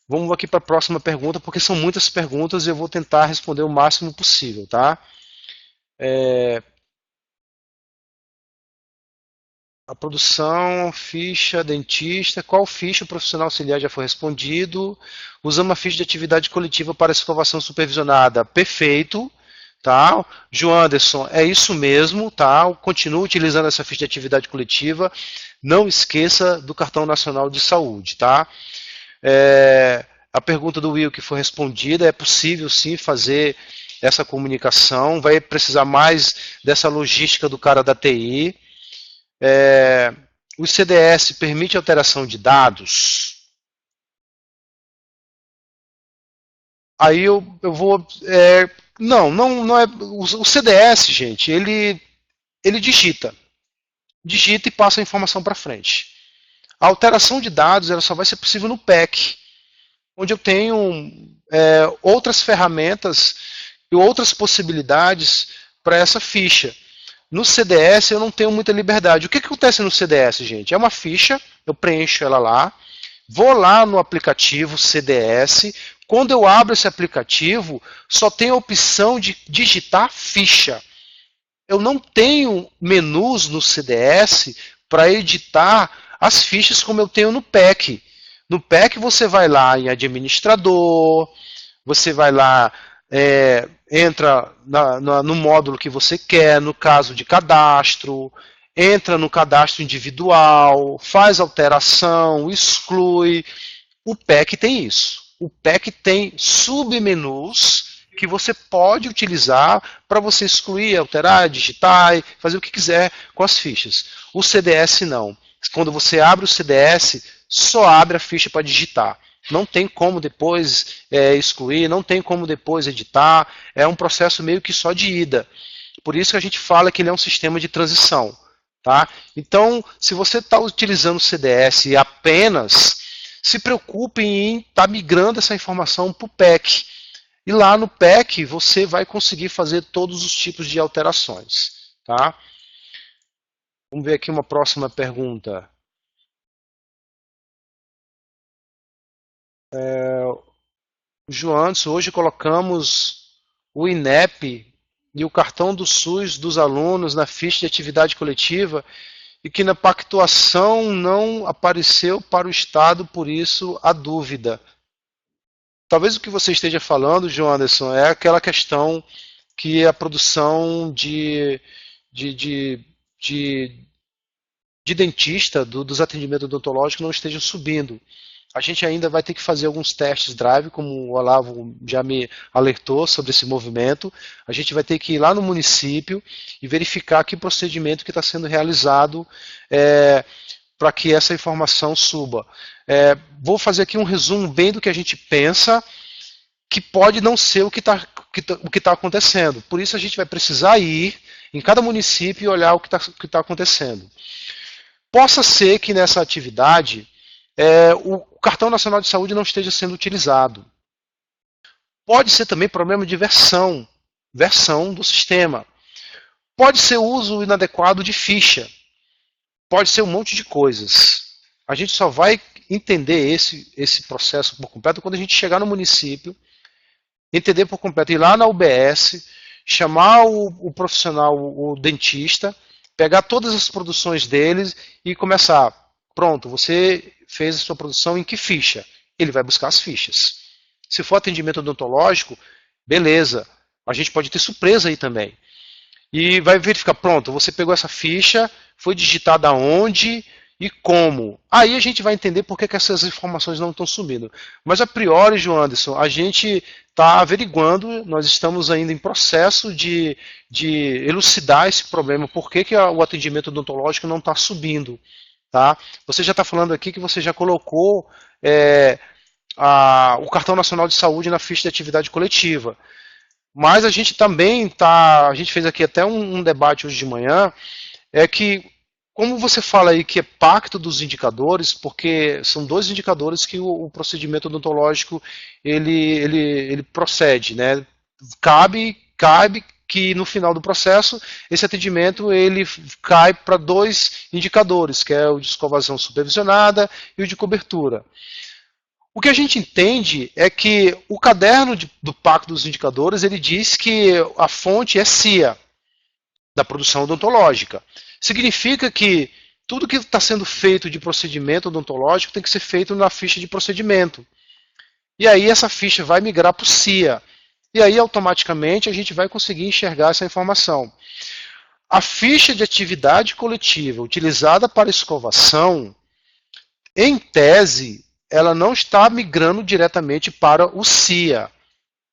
Vamos aqui para a próxima pergunta, porque são muitas perguntas e eu vou tentar responder o máximo possível. Tá? A produção, ficha, dentista, qual ficha o profissional auxiliar já foi respondido? Usamos a ficha de atividade coletiva para escovação supervisionada. Perfeito. Tá? João Anderson, é isso mesmo, tá? Continue utilizando essa ficha de atividade coletiva. Não esqueça do cartão nacional de saúde, tá? A pergunta do Will que foi respondida, é possível sim fazer essa comunicação, vai precisar mais dessa logística do cara da TI. O CDS permite alteração de dados? Aí eu vou... Não é. O CDS, gente, ele digita e passa a informação para frente. A alteração de dados ela só vai ser possível no PEC, onde eu tenho outras ferramentas e outras possibilidades para essa ficha. No CDS eu não tenho muita liberdade. O que acontece no CDS, gente? É uma ficha, eu preencho ela lá, vou lá no aplicativo CDS. Quando eu abro esse aplicativo, só tem a opção de digitar ficha. Eu não tenho menus no CDS para editar as fichas como eu tenho no PEC. No PEC você vai lá em administrador, você vai lá, entra no módulo que você quer, no caso de cadastro, entra no cadastro individual, faz alteração, exclui. O PEC tem isso. O PEC tem submenus que você pode utilizar para você excluir, alterar, digitar, fazer o que quiser com as fichas. O CDS não. Quando você abre o CDS, só abre a ficha para digitar. Não tem como depois excluir, não tem como depois editar. É um processo meio que só de ida. Por isso que a gente fala que ele é um sistema de transição. Tá? Então, se você está utilizando o CDS apenas... se preocupe em estar migrando essa informação para o PEC. E lá no PEC você vai conseguir fazer todos os tipos de alterações. Tá? Vamos ver aqui uma próxima pergunta. João Anderson, hoje colocamos o INEP e o cartão do SUS dos alunos na ficha de atividade coletiva e que na pactuação não apareceu para o Estado, por isso a dúvida. Talvez o que você esteja falando, João Anderson, é aquela questão que a produção de dentista dos atendimentos odontológicos não esteja subindo. A gente ainda vai ter que fazer alguns testes drive, como o Olavo já me alertou sobre esse movimento. A gente vai ter que ir lá no município e verificar que procedimento que está sendo realizado para que essa informação suba. Vou fazer aqui um resumo bem do que a gente pensa, que pode não ser o que está acontecendo. Por isso a gente vai precisar ir em cada município e olhar o que está acontecendo. Possa ser que nessa atividade o Cartão Nacional de Saúde não esteja sendo utilizado. Pode ser também problema de versão do sistema. Pode ser uso inadequado de ficha. Pode ser um monte de coisas. A gente só vai entender esse processo por completo quando a gente chegar no município, entender por completo, ir lá na UBS, chamar o profissional, o dentista, pegar todas as produções deles e começar. Pronto, você fez a sua produção em que ficha? Ele vai buscar as fichas. Se for atendimento odontológico, beleza. A gente pode ter surpresa aí também. E vai verificar, pronto, você pegou essa ficha, foi digitada onde e como. Aí a gente vai entender por que essas informações não estão sumindo. Mas a priori, João Anderson, a gente está averiguando, nós estamos ainda em processo de elucidar esse problema, por que o atendimento odontológico não está subindo. Tá? Você já está falando aqui que você já colocou o Cartão Nacional de Saúde na ficha de atividade coletiva. Mas a gente também a gente fez aqui até um debate hoje de manhã, que como você fala aí que é pacto dos indicadores, porque são dois indicadores que o procedimento odontológico ele procede, né? Cabe que no final do processo esse atendimento ele cai para dois indicadores, que é o de escovação supervisionada e o de cobertura. O que a gente entende é que o caderno do Pacto dos Indicadores ele diz que a fonte é CIA, da produção odontológica. Significa que tudo que está sendo feito de procedimento odontológico tem que ser feito na ficha de procedimento. E aí essa ficha vai migrar para o CIA. E aí automaticamente a gente vai conseguir enxergar essa informação. A ficha de atividade coletiva utilizada para escovação, em tese, ela não está migrando diretamente para o CIA.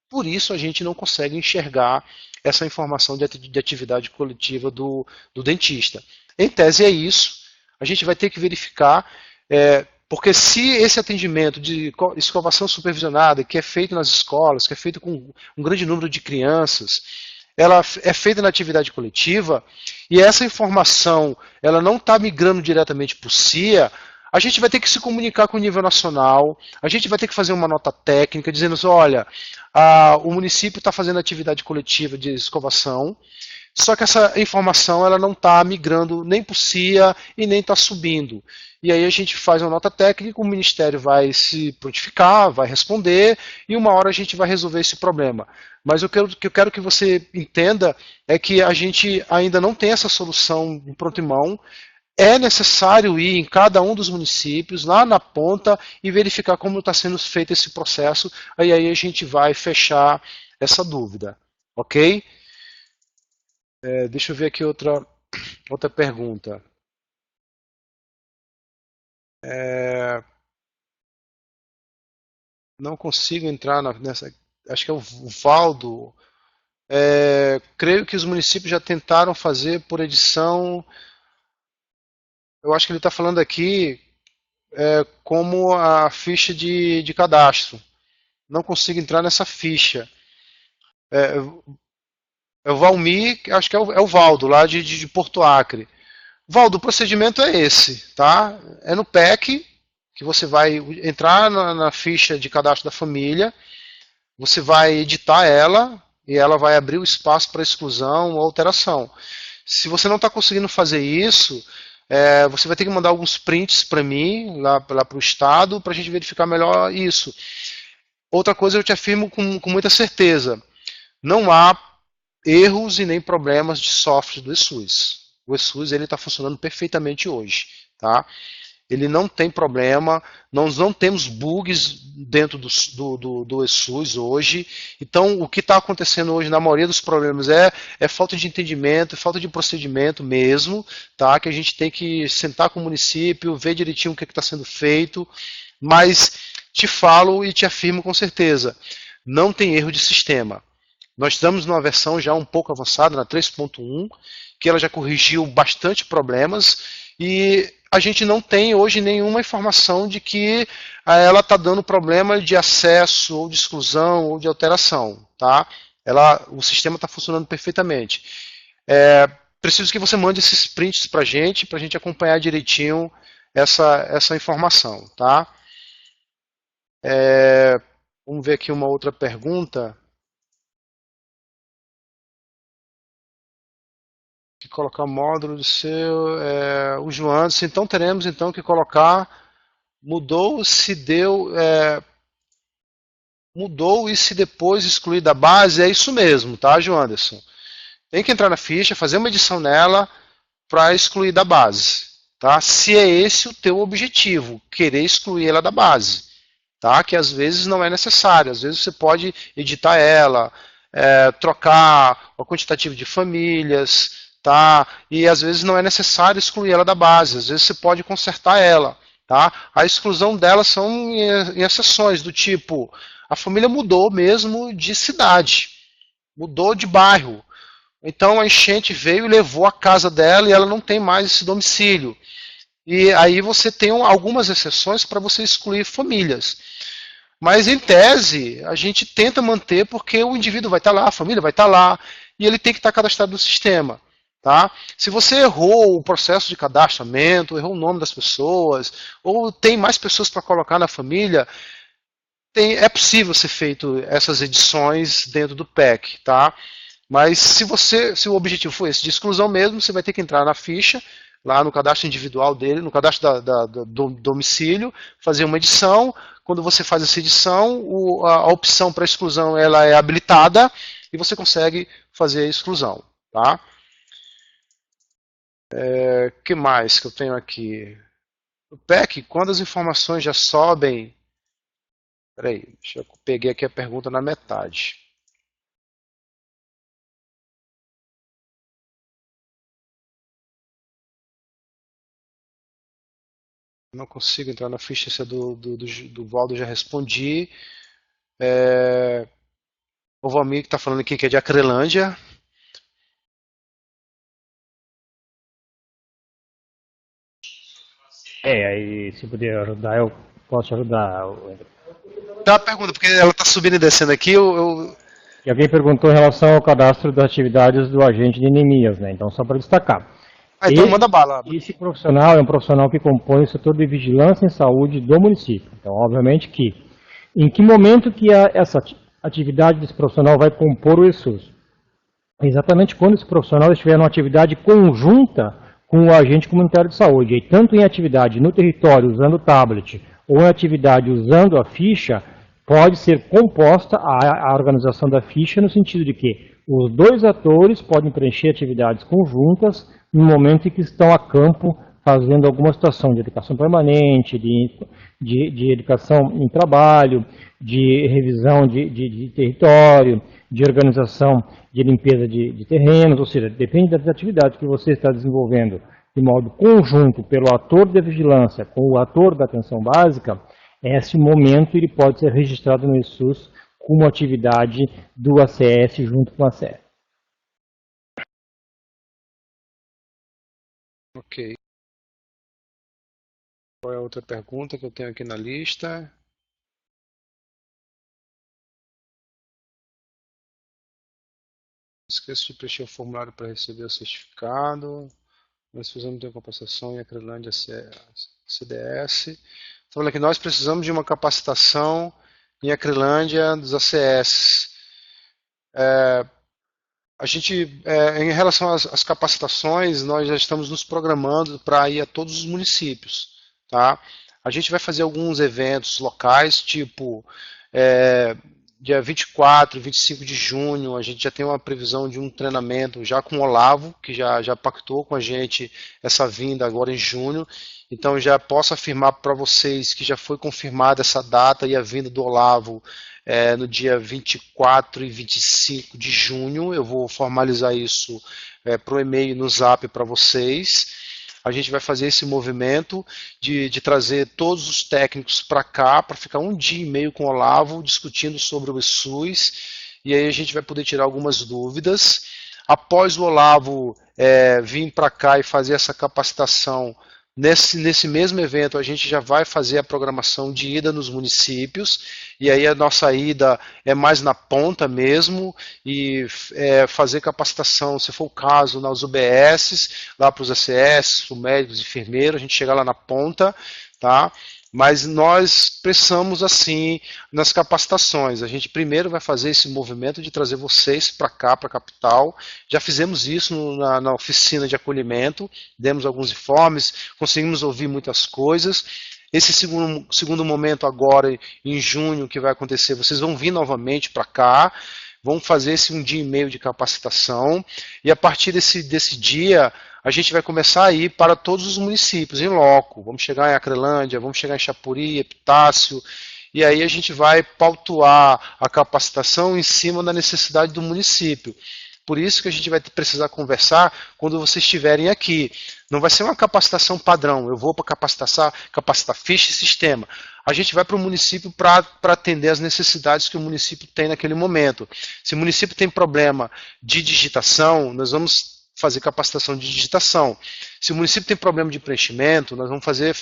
Por isso a gente não consegue enxergar essa informação de atividade coletiva do dentista. Em tese é isso. A gente vai ter que verificar, porque se esse atendimento de escovação supervisionada, que é feito nas escolas, que é feito com um grande número de crianças, ela é feita na atividade coletiva, e essa informação ela não está migrando diretamente para o CIA, a gente vai ter que se comunicar com o nível nacional, a gente vai ter que fazer uma nota técnica dizendo assim, olha, o município está fazendo atividade coletiva de escovação, só que essa informação ela não está migrando nem para o CIA e nem está subindo. E aí a gente faz uma nota técnica, o Ministério vai se prontificar, vai responder, e uma hora a gente vai resolver esse problema. Mas o que eu quero que você entenda é que a gente ainda não tem essa solução em pronto em mão. É necessário ir em cada um dos municípios, lá na ponta, e verificar como está sendo feito esse processo. Aí a gente vai fechar essa dúvida. Ok? Deixa eu ver aqui outra pergunta. Não consigo entrar nessa... Acho que é o Valdo. Creio que os municípios já tentaram fazer por edição... Eu acho que ele está falando aqui como a ficha de cadastro. Não consigo entrar nessa ficha. É o Valmir, acho que é o Valdo, lá de Porto Acre. Valdo, o procedimento é esse, tá? É no PEC, que você vai entrar na ficha de cadastro da família, você vai editar ela, e ela vai abrir o espaço para exclusão ou alteração. Se você não está conseguindo fazer isso... você vai ter que mandar alguns prints para mim, lá para o Estado, para a gente verificar melhor isso. Outra coisa eu te afirmo com muita certeza, não há erros e nem problemas de software do eSUS. O eSUS está funcionando perfeitamente hoje. Tá? Ele não tem problema, nós não temos bugs dentro do eSUS hoje. Então, o que está acontecendo hoje, na maioria dos problemas, é falta de entendimento, falta de procedimento mesmo, tá? Que a gente tem que sentar com o município, ver direitinho o que está sendo feito. Mas te falo e te afirmo com certeza, não tem erro de sistema. Nós estamos numa versão já um pouco avançada, na 3.1, que ela já corrigiu bastante problemas e a gente não tem hoje nenhuma informação de que ela está dando problema de acesso, ou de exclusão, ou de alteração. Tá? O sistema está funcionando perfeitamente. Preciso que você mande esses prints para a gente acompanhar direitinho essa informação. Tá? Vamos ver aqui uma outra pergunta. Que colocar módulo do seu, o João Anderson, então teremos então que colocar mudou se depois excluir da base, é isso mesmo, tá, João Anderson? Tem que entrar na ficha, fazer uma edição nela para excluir da base, tá? Se é esse o teu objetivo, querer excluir ela da base, tá? Que às vezes não é necessário, às vezes você pode editar ela, trocar o quantitativo de famílias, tá? E às vezes não é necessário excluir ela da base, às vezes você pode consertar ela. Tá? A exclusão dela são em exceções, do tipo, a família mudou mesmo de cidade, mudou de bairro. Então a enchente veio e levou a casa dela e ela não tem mais esse domicílio. E aí você tem algumas exceções para você excluir famílias. Mas em tese, a gente tenta manter porque o indivíduo vai estar lá, a família vai estar lá, e ele tem que estar cadastrado no sistema. Tá? Se você errou o processo de cadastramento, errou o nome das pessoas, ou tem mais pessoas para colocar na família, é possível ser feito essas edições dentro do PEC. Tá? Mas se o objetivo for esse de exclusão mesmo, você vai ter que entrar na ficha, lá no cadastro individual dele, no cadastro do domicílio, fazer uma edição. Quando você faz essa edição, a opção para exclusão ela é habilitada e você consegue fazer a exclusão. Tá? Que mais que eu tenho aqui? O PEC, quando as informações já sobem... Peraí, eu peguei aqui a pergunta na metade. Não consigo entrar na ficha, essa do Valdo já respondi. O Valmir que está falando aqui que é de Acrelândia. Aí se puder ajudar, eu posso te ajudar. Tem uma pergunta, porque ela está subindo e descendo aqui. E alguém perguntou em relação ao cadastro das atividades do agente de Neemias, né? Então, só para destacar. Então manda bala. Esse profissional é um profissional que compõe o setor de vigilância em saúde do município. Então, obviamente que, em que momento que essa atividade desse profissional vai compor o ESUS? Exatamente quando esse profissional estiver numa atividade conjunta com o agente comunitário de saúde. E tanto em atividade no território usando o tablet ou em atividade usando a ficha, pode ser composta a organização da ficha no sentido de que os dois atores podem preencher atividades conjuntas no momento em que estão a campo fazendo alguma situação de educação permanente, de educação em trabalho, de revisão de território, de organização de limpeza de terrenos, ou seja, depende das atividades que você está desenvolvendo de modo conjunto pelo ator da vigilância com o ator da atenção básica, esse momento ele pode ser registrado no ESUS como atividade do ACS junto com a ACE. Ok. Qual é a outra pergunta que eu tenho aqui na lista? Esqueço de preencher o formulário para receber o certificado. Nós precisamos de uma capacitação em Acrelândia CDS. Falando aqui, nós precisamos de uma capacitação em Acrelândia dos ACS. Em relação às capacitações, nós já estamos nos programando para ir a todos os municípios. Tá? A gente vai fazer alguns eventos locais, tipo dia 24, 25 de junho, a gente já tem uma previsão de um treinamento já com o Olavo, que já pactou com a gente essa vinda agora em junho. Então já posso afirmar para vocês que já foi confirmada essa data e a vinda do Olavo no dia 24 e 25 de junho. Eu vou formalizar isso para o e-mail e no zap para vocês. a gente vai fazer esse movimento de trazer todos os técnicos para cá, para ficar um dia e meio com o Olavo discutindo sobre o ESUS, e aí a gente vai poder tirar algumas dúvidas. Após o Olavo vir para cá e fazer essa capacitação, nesse mesmo evento a gente já vai fazer a programação de ida nos municípios, e aí a nossa ida é mais na ponta mesmo, e fazer capacitação, se for o caso, nas UBSs, lá para os ACS, para os médicos, enfermeiros, a gente chega lá na ponta, tá? Mas nós precisamos, assim, nas capacitações. A gente primeiro vai fazer esse movimento de trazer vocês para cá, para a capital. Já fizemos isso na oficina de acolhimento, demos alguns informes, conseguimos ouvir muitas coisas. Esse segundo momento agora, em junho, que vai acontecer, vocês vão vir novamente para cá, vão fazer esse um dia e meio de capacitação, e a partir desse dia, a gente vai começar a ir para todos os municípios, em loco. Vamos chegar em Acrelândia, vamos chegar em Chapuri, Epitácio, e aí a gente vai pautuar a capacitação em cima da necessidade do município. Por isso que a gente vai precisar conversar quando vocês estiverem aqui. Não vai ser uma capacitação padrão, eu vou para capacitar ficha e sistema. A gente vai para o município para atender as necessidades que o município tem naquele momento. Se o município tem problema de digitação, nós vamos fazer capacitação de digitação. Se o município tem problema de preenchimento, nós vamos fazer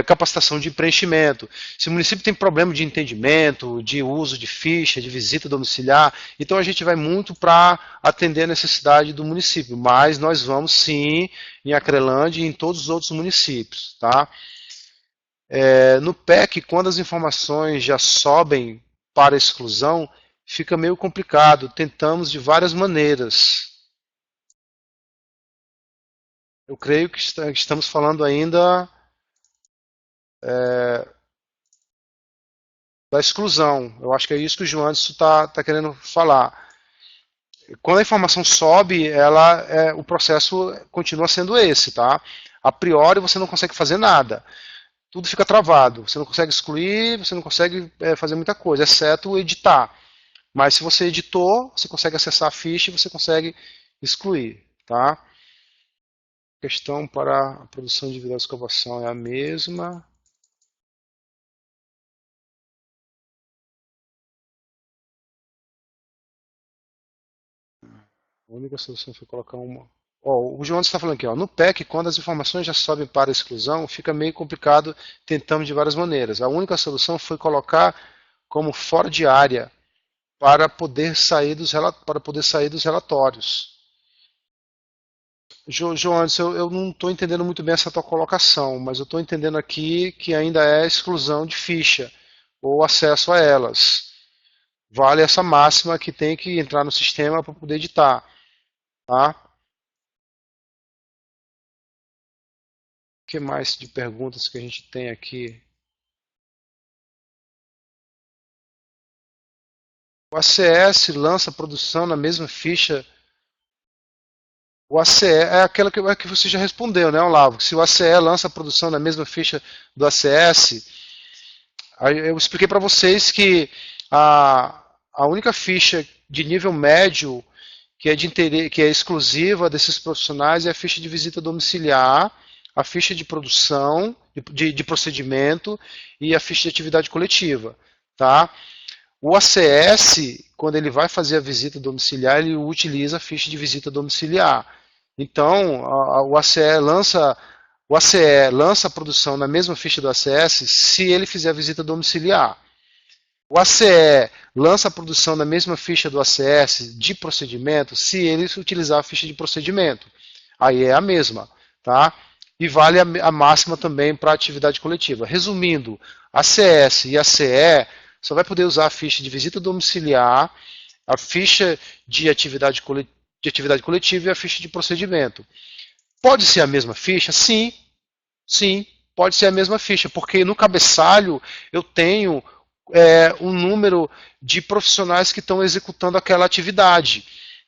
capacitação de preenchimento. Se o município tem problema de entendimento, de uso de ficha, de visita domiciliar, então a gente vai muito para atender a necessidade do município, mas nós vamos sim em Acrelândia e em todos os outros municípios. Tá? No PEC, quando as informações já sobem para a exclusão, fica meio complicado, tentamos de várias maneiras. Eu creio que estamos falando ainda da exclusão. Eu acho que é isso que o João Anderson está querendo falar. Quando a informação sobe, o processo continua sendo esse. Tá? A priori você não consegue fazer nada. Tudo fica travado. Você não consegue excluir, você não consegue fazer muita coisa, exceto editar. Mas se você editou, você consegue acessar a ficha e você consegue excluir. Tá? A questão para a produção individual de escovação é a mesma. A única solução foi colocar uma... o João está falando aqui, no PEC, quando as informações já sobem para a exclusão, fica meio complicado, tentamos de várias maneiras. A única solução foi colocar como fora de área para poder sair dos relatórios. João, eu não estou entendendo muito bem essa tua colocação, mas eu estou entendendo aqui que ainda é exclusão de ficha ou acesso a elas. Vale essa máxima que tem que entrar no sistema para poder editar. Tá? O que mais de perguntas que a gente tem aqui? O ACS lança produção na mesma ficha. O ACE é aquela que você já respondeu, né, Olavo? Se o ACE lança a produção na mesma ficha do ACS, eu expliquei para vocês que a única ficha de nível médio que é exclusiva desses profissionais é a ficha de visita domiciliar, a ficha de produção, de procedimento e a ficha de atividade coletiva. Tá? O ACS, quando ele vai fazer a visita domiciliar, ele utiliza a ficha de visita domiciliar. Então, o ACE lança a produção na mesma ficha do ACS se ele fizer a visita domiciliar. O ACE lança a produção na mesma ficha do ACS de procedimento se ele utilizar a ficha de procedimento. Aí é a mesma. Tá? E vale a máxima também para a atividade coletiva. Resumindo, ACS e ACE só vai poder usar a ficha de visita domiciliar, a ficha de atividade coletiva e a ficha de procedimento. Pode ser a mesma ficha? Sim, pode ser a mesma ficha, porque no cabeçalho eu tenho um número de profissionais que estão executando aquela atividade.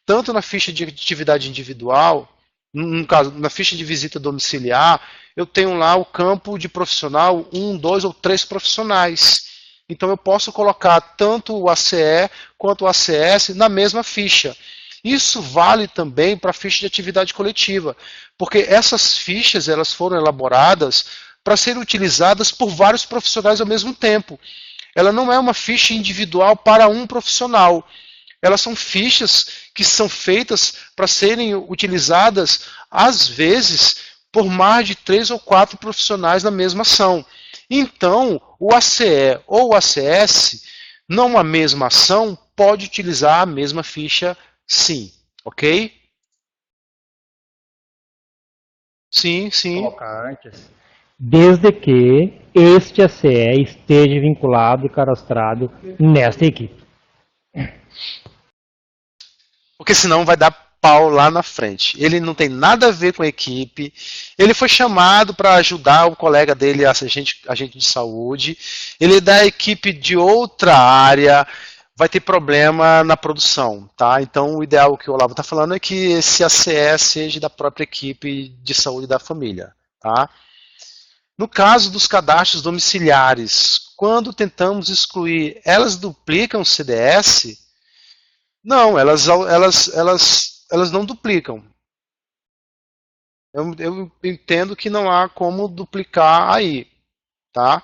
Tanto na ficha de atividade individual, no caso, na ficha de visita domiciliar, eu tenho lá o campo de profissional 1, 2 ou 3 profissionais. Então eu posso colocar tanto o ACE quanto o ACS na mesma ficha. Isso vale também para a ficha de atividade coletiva, porque essas fichas elas foram elaboradas para serem utilizadas por vários profissionais ao mesmo tempo. Ela não é uma ficha individual para um profissional. Elas são fichas que são feitas para serem utilizadas, às vezes, por mais de 3 ou 4 profissionais na mesma ação. Então, o ACE ou o ACS, numa mesma ação, pode utilizar a mesma ficha, sim. Ok? Sim, sim. Colocar antes. Desde que este ACE esteja vinculado e cadastrado nesta equipe. Porque senão vai dar pau lá na frente. Ele não tem nada a ver com a equipe. Ele foi chamado para ajudar o colega dele, agente de saúde. Ele é da equipe de outra área. Vai ter problema na produção, tá? Então, o ideal que o Olavo está falando é que esse ACE seja da própria equipe de saúde da família, tá? No caso dos cadastros domiciliares, quando tentamos excluir, elas duplicam o CDS? Não, elas não duplicam. Eu entendo que não há como duplicar aí, tá?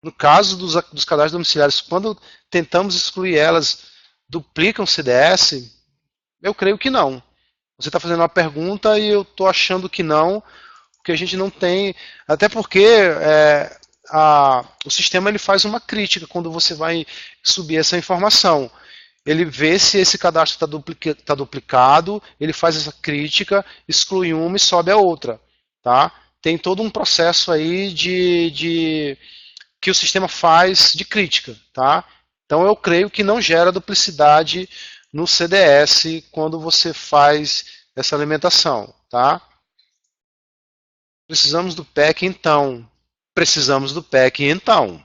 No caso dos cadastros domiciliares, quando tentamos excluir elas, duplicam o CDS? Eu creio que não. Você está fazendo uma pergunta e eu estou achando que não, porque a gente não tem... Até porque o sistema ele faz uma crítica quando você vai subir essa informação. Ele vê se esse cadastro está duplicado, ele faz essa crítica, exclui uma e sobe a outra. Tá? Tem todo um processo aí que o sistema faz de crítica. Tá? Então eu creio que não gera duplicidade no CDS quando você faz essa alimentação. Tá? Precisamos do PEC então. Precisamos do PEC então.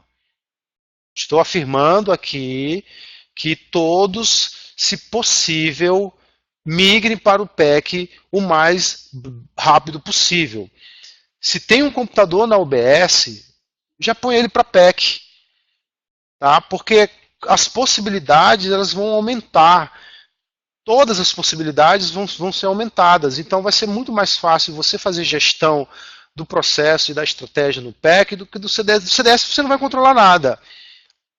Estou afirmando aqui que todos, se possível, migrem para o PEC o mais rápido possível. Se tem um computador na UBS, já põe ele para PEC, tá? Porque as possibilidades elas vão aumentar. Todas as possibilidades vão ser aumentadas. Então vai ser muito mais fácil você fazer gestão do processo e da estratégia no PEC do que do CDS. Do CDS você não vai controlar nada.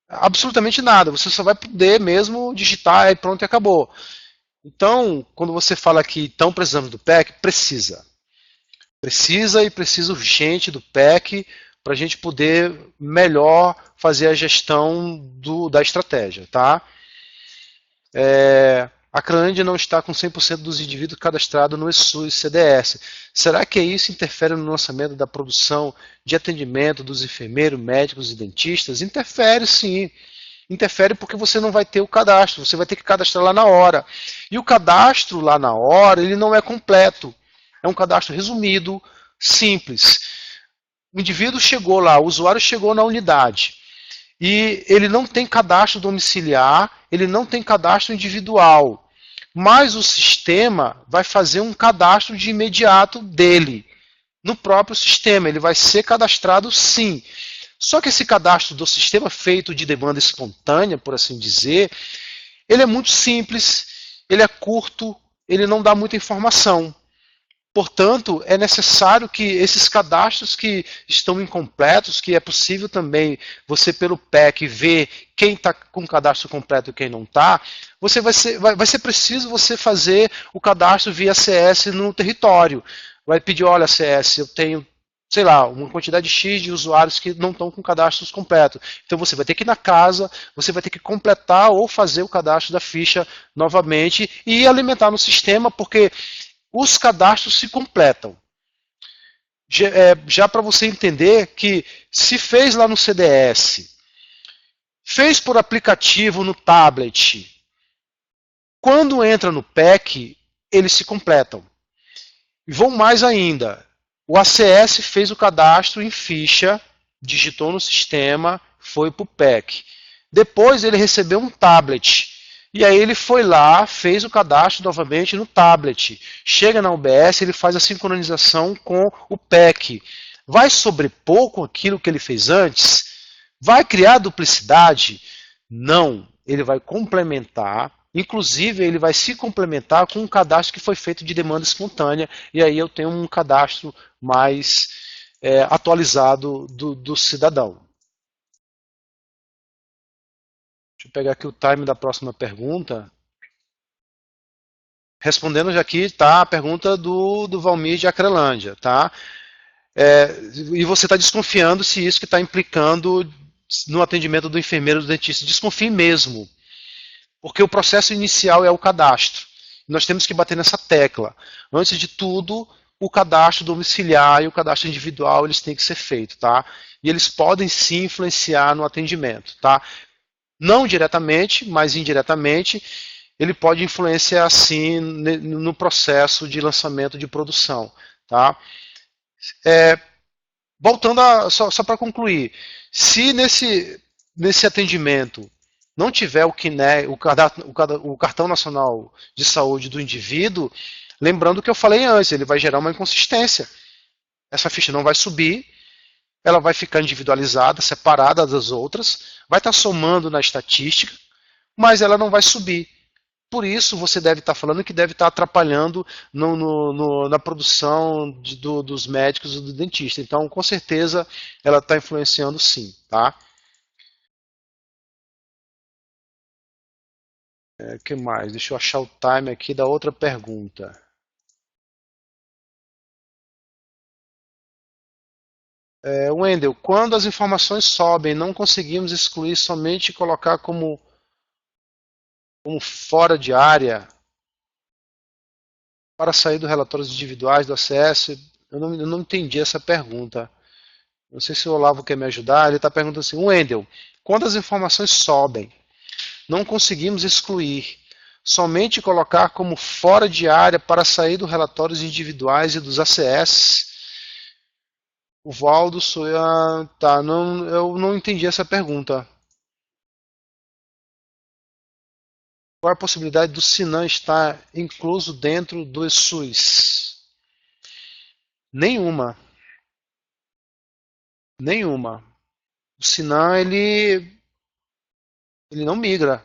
Absolutamente nada. Você só vai poder mesmo digitar e pronto e acabou. Então, quando você fala que estão precisando do PEC, precisa. Precisa urgente do PEC para a gente poder melhor fazer a gestão da estratégia. Tá? A Craândia não está com 100% dos indivíduos cadastrados no ESUS CDS. Será que isso interfere no lançamento da produção de atendimento dos enfermeiros, médicos e dentistas? Interfere sim. Interfere porque você não vai ter o cadastro, você vai ter que cadastrar lá na hora. E o cadastro lá na hora, ele não é completo. É um cadastro resumido, simples. O indivíduo chegou lá, o usuário chegou na unidade. E ele não tem cadastro domiciliar, ele não tem cadastro individual. Mas o sistema vai fazer um cadastro de imediato dele, no próprio sistema. Ele vai ser cadastrado sim. Só que esse cadastro do sistema feito de demanda espontânea, por assim dizer, ele é muito simples, ele é curto, ele não dá muita informação. Portanto, é necessário que esses cadastros que estão incompletos, que é possível também você pelo PEC ver quem está com o cadastro completo e quem não está, vai ser preciso você fazer o cadastro via CS no território. Vai pedir, olha CS, eu tenho, sei lá, uma quantidade X de usuários que não estão com cadastros completos. Então você vai ter que ir na casa, você vai ter que completar ou fazer o cadastro da ficha novamente e alimentar no sistema, porque os cadastros se completam. Já para você entender que se fez lá no CDS, fez por aplicativo no tablet, quando entra no PEC, eles se completam. E vão mais ainda. O ACS fez o cadastro em ficha, digitou no sistema, foi para o PEC. Depois ele recebeu um tablet. E aí ele foi lá, fez o cadastro novamente no tablet. Chega na UBS, ele faz a sincronização com o PEC. Vai sobrepor com aquilo que ele fez antes? Vai criar duplicidade? Não. Ele vai complementar Inclusive, ele vai se complementar com um cadastro que foi feito de demanda espontânea, e aí eu tenho um cadastro mais atualizado do cidadão. Deixa eu pegar aqui o time da próxima pergunta. Respondendo já aqui, tá, a pergunta do Valmir de Acrelândia, tá? E você está desconfiando se isso que está implicando no atendimento do enfermeiro ou do dentista. Desconfie mesmo, porque o processo inicial é o cadastro. Nós temos que bater nessa tecla. Antes de tudo, o cadastro domiciliar e o cadastro individual, eles têm que ser feitos, tá? E eles podem sim influenciar no atendimento, tá? Não diretamente, mas indiretamente, ele pode influenciar sim no processo de lançamento de produção, tá? Voltando só para concluir, se nesse atendimento não tiver o CNE, o Cartão Nacional de Saúde do indivíduo, lembrando o que eu falei antes, ele vai gerar uma inconsistência. Essa ficha não vai subir, ela vai ficar individualizada, separada das outras, vai estar somando na estatística, mas ela não vai subir. Por isso, você deve estar falando que deve estar atrapalhando na produção dos médicos e do dentista. Então, com certeza, ela está influenciando sim, tá? Que mais? Deixa eu achar o time aqui da outra pergunta. Wendel, quando as informações sobem, não conseguimos excluir, somente colocar como fora de área para sair dos relatórios individuais do ACS? Eu não entendi essa pergunta. Não sei se o Olavo quer me ajudar. Ele está perguntando assim, Wendel, quando as informações sobem, não conseguimos excluir, somente colocar como fora de área para sair dos relatórios individuais e dos ACS? O Valdo tá, eu não entendi essa pergunta. Qual é a possibilidade do Sinan estar incluso dentro do SUS? Nenhuma. Nenhuma. O Sinan, ele não migra.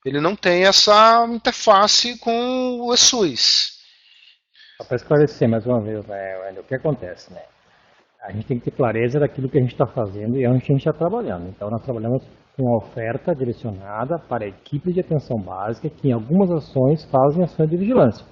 Ele não tem essa interface com o SUS. Só para esclarecer mais uma vez, né, o que acontece, né? A gente tem que ter clareza daquilo que a gente está fazendo e onde a gente está trabalhando. Então, nós trabalhamos com uma oferta direcionada para a equipe de atenção básica que, em algumas ações, fazem ações de vigilância.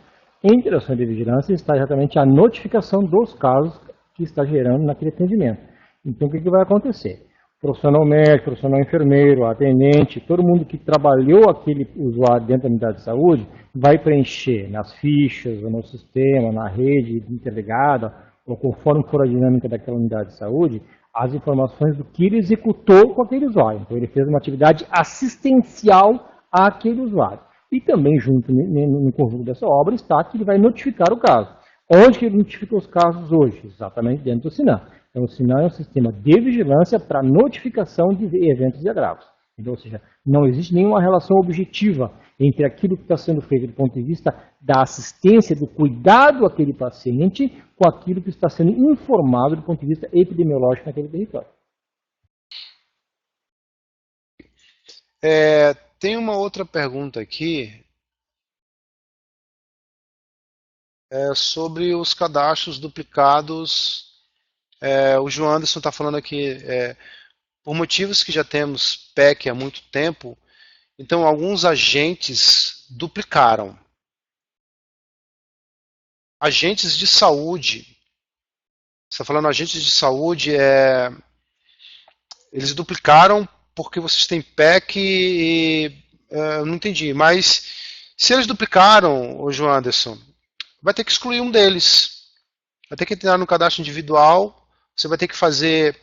Entre ações de vigilância está exatamente a notificação dos casos que está gerando naquele atendimento. Então, o que vai acontecer? Profissional médico, profissional enfermeiro, atendente, todo mundo que trabalhou aquele usuário dentro da unidade de saúde vai preencher nas fichas, no sistema, na rede interligada, ou conforme for a dinâmica daquela unidade de saúde, as informações do que ele executou com aquele usuário. Então, ele fez uma atividade assistencial àquele usuário. E também, junto no conjunto dessa obra, está que ele vai notificar o caso. Onde que ele notifica os casos hoje? Exatamente dentro do Sinan. Então, o Sinan é um sistema de vigilância para notificação de eventos de agravos. Então, ou seja, não existe nenhuma relação objetiva entre aquilo que está sendo feito do ponto de vista da assistência, do cuidado àquele paciente, com aquilo que está sendo informado do ponto de vista epidemiológico naquele território. Tem uma outra pergunta aqui sobre os cadastros duplicados. O João Anderson está falando aqui, por motivos que já temos PEC há muito tempo, então alguns agentes duplicaram. Agentes de saúde, você está falando agentes de saúde, eles duplicaram porque vocês têm PEC e eu não entendi, mas se eles duplicaram, o João Anderson, vai ter que excluir um deles. Vai ter que entrar no cadastro individual, você vai ter que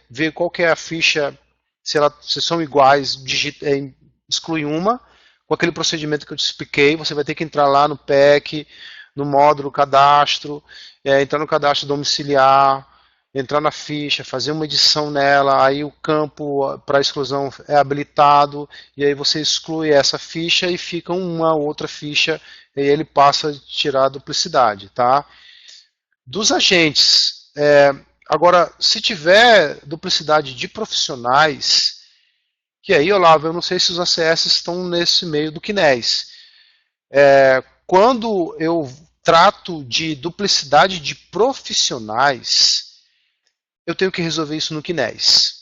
ver qual que é a ficha, se são iguais, exclui uma, com aquele procedimento que eu te expliquei, você vai ter que entrar lá no PEC, no módulo cadastro, entrar no cadastro domiciliar, entrar na ficha, fazer uma edição nela, aí o campo para exclusão é habilitado, e aí você exclui essa ficha e fica uma outra ficha, e aí ele passa a tirar a duplicidade, tá? Dos agentes, agora, se tiver duplicidade de profissionais, que aí, Olavo, eu não sei se os ACS estão nesse meio do CNES, Quando eu trato de duplicidade de profissionais, eu tenho que resolver isso no KNES.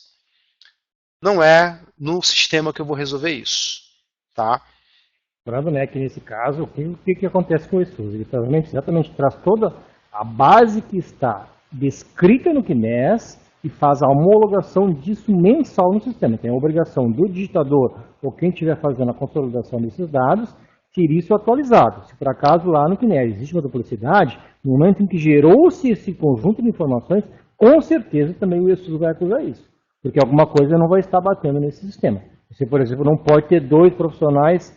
Não é no sistema que eu vou resolver isso. Tá? Lembrando, né, que nesse caso, o que acontece com o estudo? Ele exatamente traz toda a base que está descrita no KNES e faz a homologação disso mensal no sistema. Tem a obrigação do digitador ou quem estiver fazendo a consolidação desses dados ter isso atualizado. Se por acaso lá no KNES existe uma duplicidade, no momento em que gerou-se esse conjunto de informações, com certeza também o estudo vai acusar isso, porque alguma coisa não vai estar batendo nesse sistema. Você, por exemplo, não pode ter dois profissionais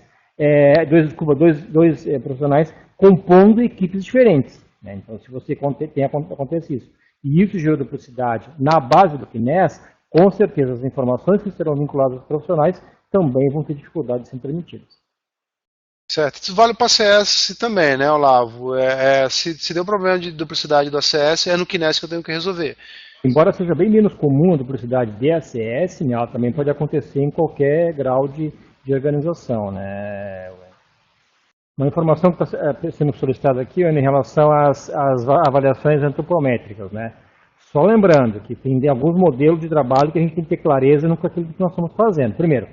profissionais compondo equipes diferentes. Né? Então, se você acontece isso, e isso gerou duplicidade na base do KNES, com certeza as informações que serão vinculadas aos profissionais também vão ter dificuldade de serem transmitidas. Certo. Isso vale para ACS também, né, Olavo? Se deu problema de duplicidade do ACS, é no KNES que eu tenho que resolver. Embora seja bem menos comum a duplicidade de ACS, né, ela também pode acontecer em qualquer grau de organização, né? Uma informação que está sendo solicitada aqui em relação às avaliações antropométricas, né? Só lembrando que tem alguns modelos de trabalho que a gente tem que ter clareza no que aquilo que nós estamos fazendo. Primeiro,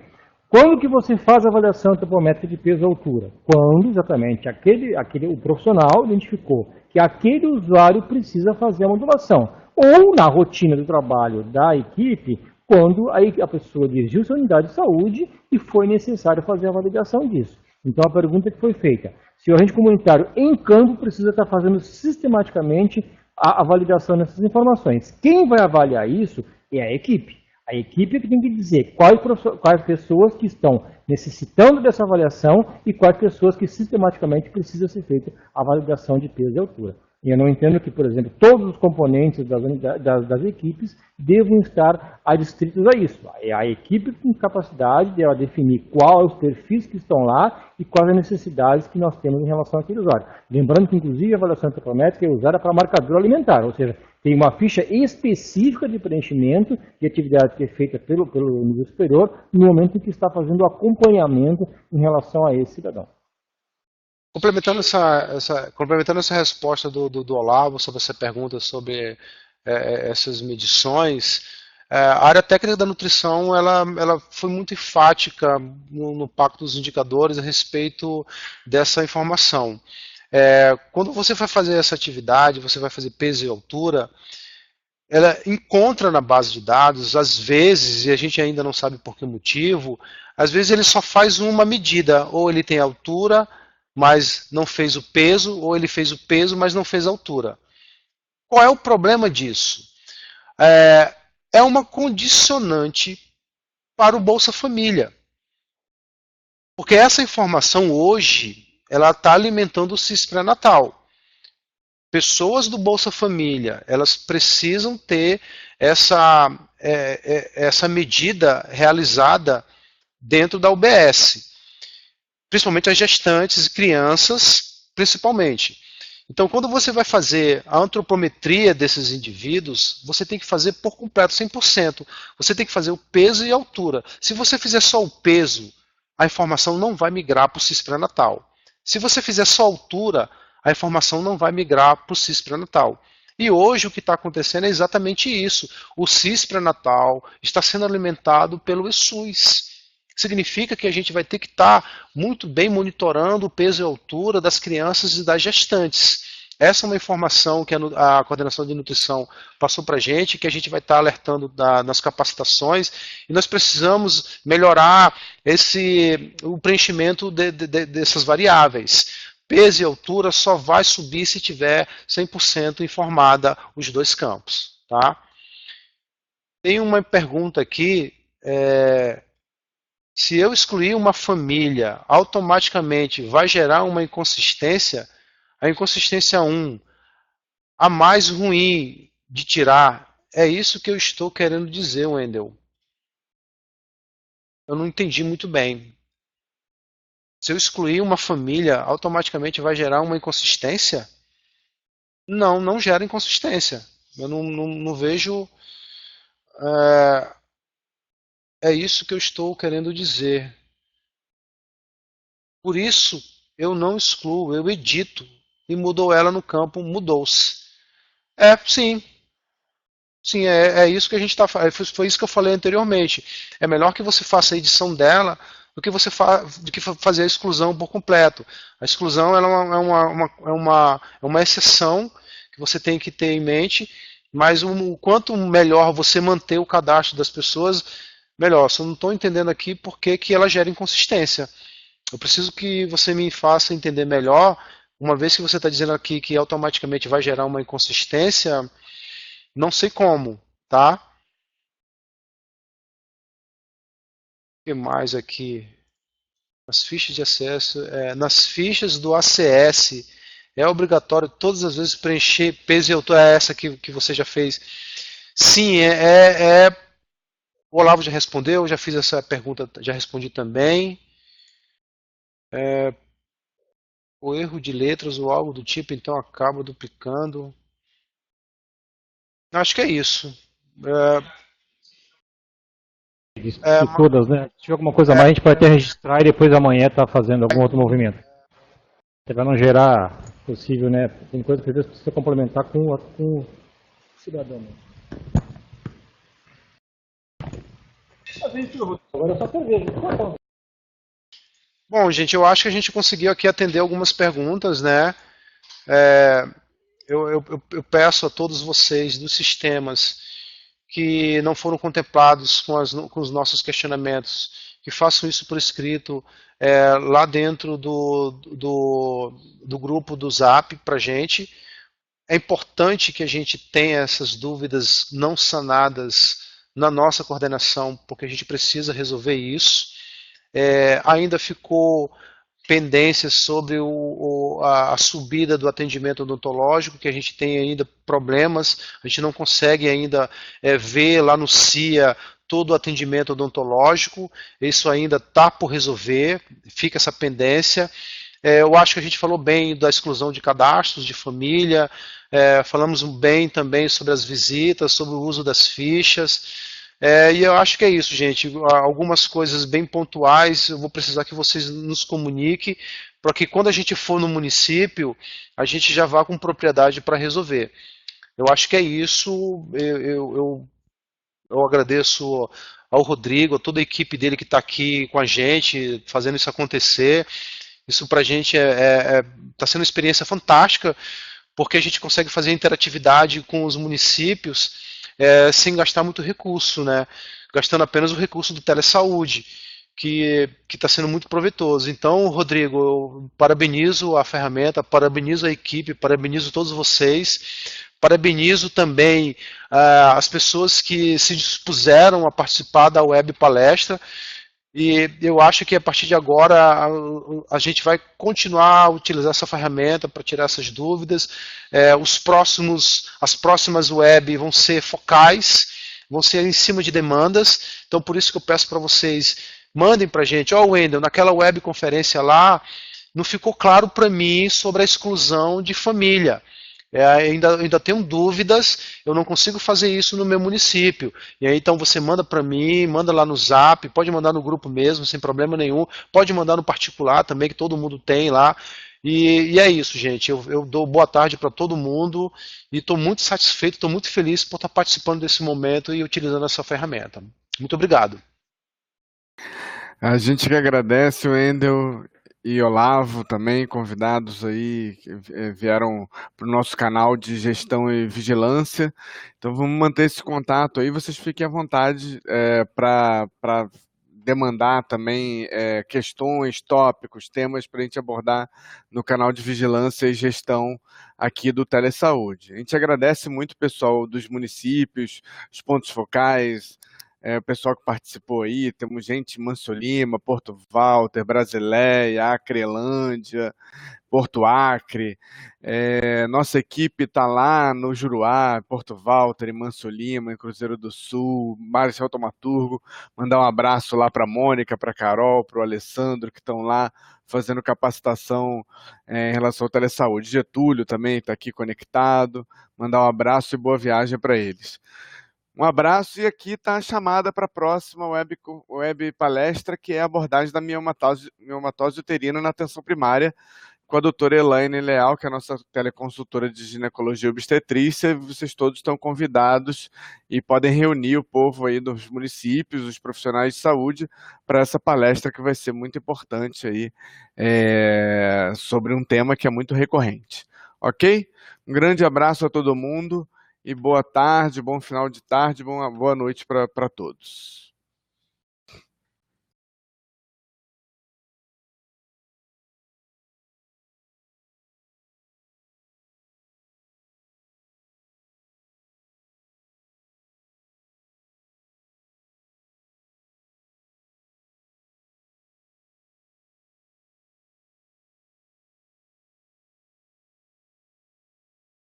quando que você faz a avaliação antropométrica de peso e altura? Quando exatamente o profissional identificou que aquele usuário precisa fazer a modulação. Ou na rotina do trabalho da equipe, quando a pessoa dirigiu sua unidade de saúde e foi necessário fazer a validação disso. Então, a pergunta que foi feita, se o agente comunitário em campo precisa estar fazendo sistematicamente a validação dessas informações. Quem vai avaliar isso é a equipe. A equipe é que tem que dizer quais pessoas que estão necessitando dessa avaliação e quais pessoas que sistematicamente precisa ser feita a validação de peso e altura. E eu não entendo que, por exemplo, todos os componentes das equipes devam estar adstritos a isso. É a equipe com capacidade de ela definir quais os perfis que estão lá e quais as necessidades que nós temos em relação àquele usuário. Lembrando que, inclusive, a avaliação antropométrica é usada para marcador alimentar, ou seja, tem uma ficha específica de preenchimento de atividade que é feita pelo nível superior no momento em que está fazendo o acompanhamento em relação a esse cidadão. Complementando essa resposta do Olavo sobre essa pergunta sobre essas medições, a área técnica da nutrição ela foi muito enfática no Pacto dos Indicadores a respeito dessa informação. Quando você vai fazer essa atividade, você vai fazer peso e altura, ela encontra na base de dados, às vezes, e a gente ainda não sabe por que motivo, às vezes ele só faz uma medida, ou ele tem altura, mas não fez o peso, ou ele fez o peso, mas não fez a altura. Qual é o problema disso? É uma condicionante para o Bolsa Família. Porque essa informação hoje, ela está alimentando o CIS pré-natal. Pessoas do Bolsa Família, elas precisam ter essa medida realizada dentro da UBS. Principalmente as gestantes e crianças, principalmente. Então, quando você vai fazer a antropometria desses indivíduos, você tem que fazer por completo, 100%. Você tem que fazer o peso e a altura. Se você fizer só o peso, a informação não vai migrar para o CIS pré-natal. Se você fizer só a altura, a informação não vai migrar para o CIS pré-natal. E hoje o que está acontecendo é exatamente isso. O CIS pré-natal está sendo alimentado pelo ESUS. Significa que a gente vai ter que estar muito bem monitorando o peso e a altura das crianças e das gestantes. Essa é uma informação que a Coordenação de Nutrição passou para a gente vai estar alertando nas capacitações, e nós precisamos melhorar o preenchimento dessas variáveis. Peso e altura só vai subir se tiver 100% informada os dois campos. Tá? Tem uma pergunta aqui, se eu excluir uma família, automaticamente vai gerar uma inconsistência? A inconsistência 1, a mais ruim de tirar, é isso que eu estou querendo dizer, Wendel. Eu não entendi muito bem. Se eu excluir uma família, automaticamente vai gerar uma inconsistência? Não, não gera inconsistência. Eu não vejo... É isso que eu estou querendo dizer. Por isso eu não excluo, eu edito. E mudou ela no campo, mudou-se. Sim. Sim, é isso que a gente está fazendo. Foi isso que eu falei anteriormente. É melhor que você faça a edição dela do que fazer a exclusão por completo. A exclusão ela é uma exceção que você tem que ter em mente, mas o quanto melhor você manter o cadastro das pessoas, melhor. Só não estou entendendo aqui por que ela gera inconsistência. Eu preciso que você me faça entender melhor, uma vez que você está dizendo aqui que automaticamente vai gerar uma inconsistência, não sei como, tá? O que mais aqui? As fichas de acesso, nas fichas do ACS, é obrigatório todas as vezes preencher peso e altura, essa que você já fez. Sim, o Olavo já respondeu, eu já fiz essa pergunta, já respondi também. O erro de letras ou algo do tipo, então acaba duplicando. Acho que é isso. É, De todas, né? Se tiver alguma coisa a mais, a gente pode até registrar e depois amanhã estar fazendo algum outro movimento. Para não gerar possível, né? Tem coisa que às vezes precisa complementar com o cidadão. Agora é só cerveja. Bom, gente, eu acho que a gente conseguiu aqui atender algumas perguntas, né? Eu peço a todos vocês dos sistemas que não foram contemplados com os nossos questionamentos, que façam isso por escrito lá dentro do grupo do Zap para a gente. É importante que a gente tenha essas dúvidas não sanadas na nossa coordenação, porque a gente precisa resolver isso. Ainda ficou pendências sobre a subida do atendimento odontológico, que a gente tem ainda problemas, a gente não consegue ainda ver lá no CIA todo o atendimento odontológico, isso ainda está por resolver, fica essa pendência. Eu acho que a gente falou bem da exclusão de cadastros de família, falamos bem também sobre as visitas, sobre o uso das fichas. E eu acho que é isso, gente. Algumas coisas bem pontuais, eu vou precisar que vocês nos comuniquem, para que quando a gente for no município, a gente já vá com propriedade para resolver. Eu acho que é isso. Eu agradeço ao Rodrigo, a toda a equipe dele que está aqui com a gente, fazendo isso acontecer. Isso para a gente está sendo uma experiência fantástica, porque a gente consegue fazer interatividade com os municípios sem gastar muito recurso, né? Gastando apenas o recurso do telesaúde, que está sendo muito proveitoso. Então, Rodrigo, eu parabenizo a ferramenta, parabenizo a equipe, parabenizo todos vocês, parabenizo também as pessoas que se dispuseram a participar da web palestra. E eu acho que a partir de agora a gente vai continuar a utilizar essa ferramenta para tirar essas dúvidas. As próximas web vão ser focais, vão ser em cima de demandas. Então por isso que eu peço para vocês, mandem para a gente. Wendel, naquela web conferência lá, não ficou claro para mim sobre a exclusão de família. Ainda tenho dúvidas, eu não consigo fazer isso no meu município. E aí então você manda para mim, manda lá no Zap, pode mandar no grupo mesmo, sem problema nenhum, pode mandar no particular também, que todo mundo tem lá. E é isso, gente. Eu dou boa tarde para todo mundo e estou muito satisfeito, estou muito feliz por estar participando desse momento e utilizando essa ferramenta. Muito obrigado. A gente que agradece, Wendel e Olavo também, convidados aí, que vieram para o nosso canal de gestão e vigilância. Então vamos manter esse contato aí, vocês fiquem à vontade para demandar também questões, tópicos, temas para a gente abordar no canal de vigilância e gestão aqui do Telesaúde. A gente agradece muito o pessoal dos municípios, os pontos focais, o pessoal que participou aí, temos gente em Manso Lima, Porto Walter, Brasileia, Acrelândia, Porto Acre. Nossa equipe está lá no Juruá, Porto Walter, em Manso Lima, em Cruzeiro do Sul, Marcelo Tomaturgo. Mandar um abraço lá para a Mônica, para a Carol, para o Alessandro, que estão lá fazendo capacitação em relação ao telesaúde. Getúlio também está aqui conectado. Mandar um abraço e boa viagem para eles. Um abraço e aqui está a chamada para a próxima web palestra, que é a abordagem da miomatose uterina na atenção primária, com a doutora Elaine Leal, que é a nossa teleconsultora de ginecologia e obstetrícia. Vocês todos estão convidados e podem reunir o povo aí dos municípios, os profissionais de saúde, para essa palestra que vai ser muito importante aí, sobre um tema que é muito recorrente. Ok? Um grande abraço a todo mundo e boa tarde, bom final de tarde, boa noite para todos.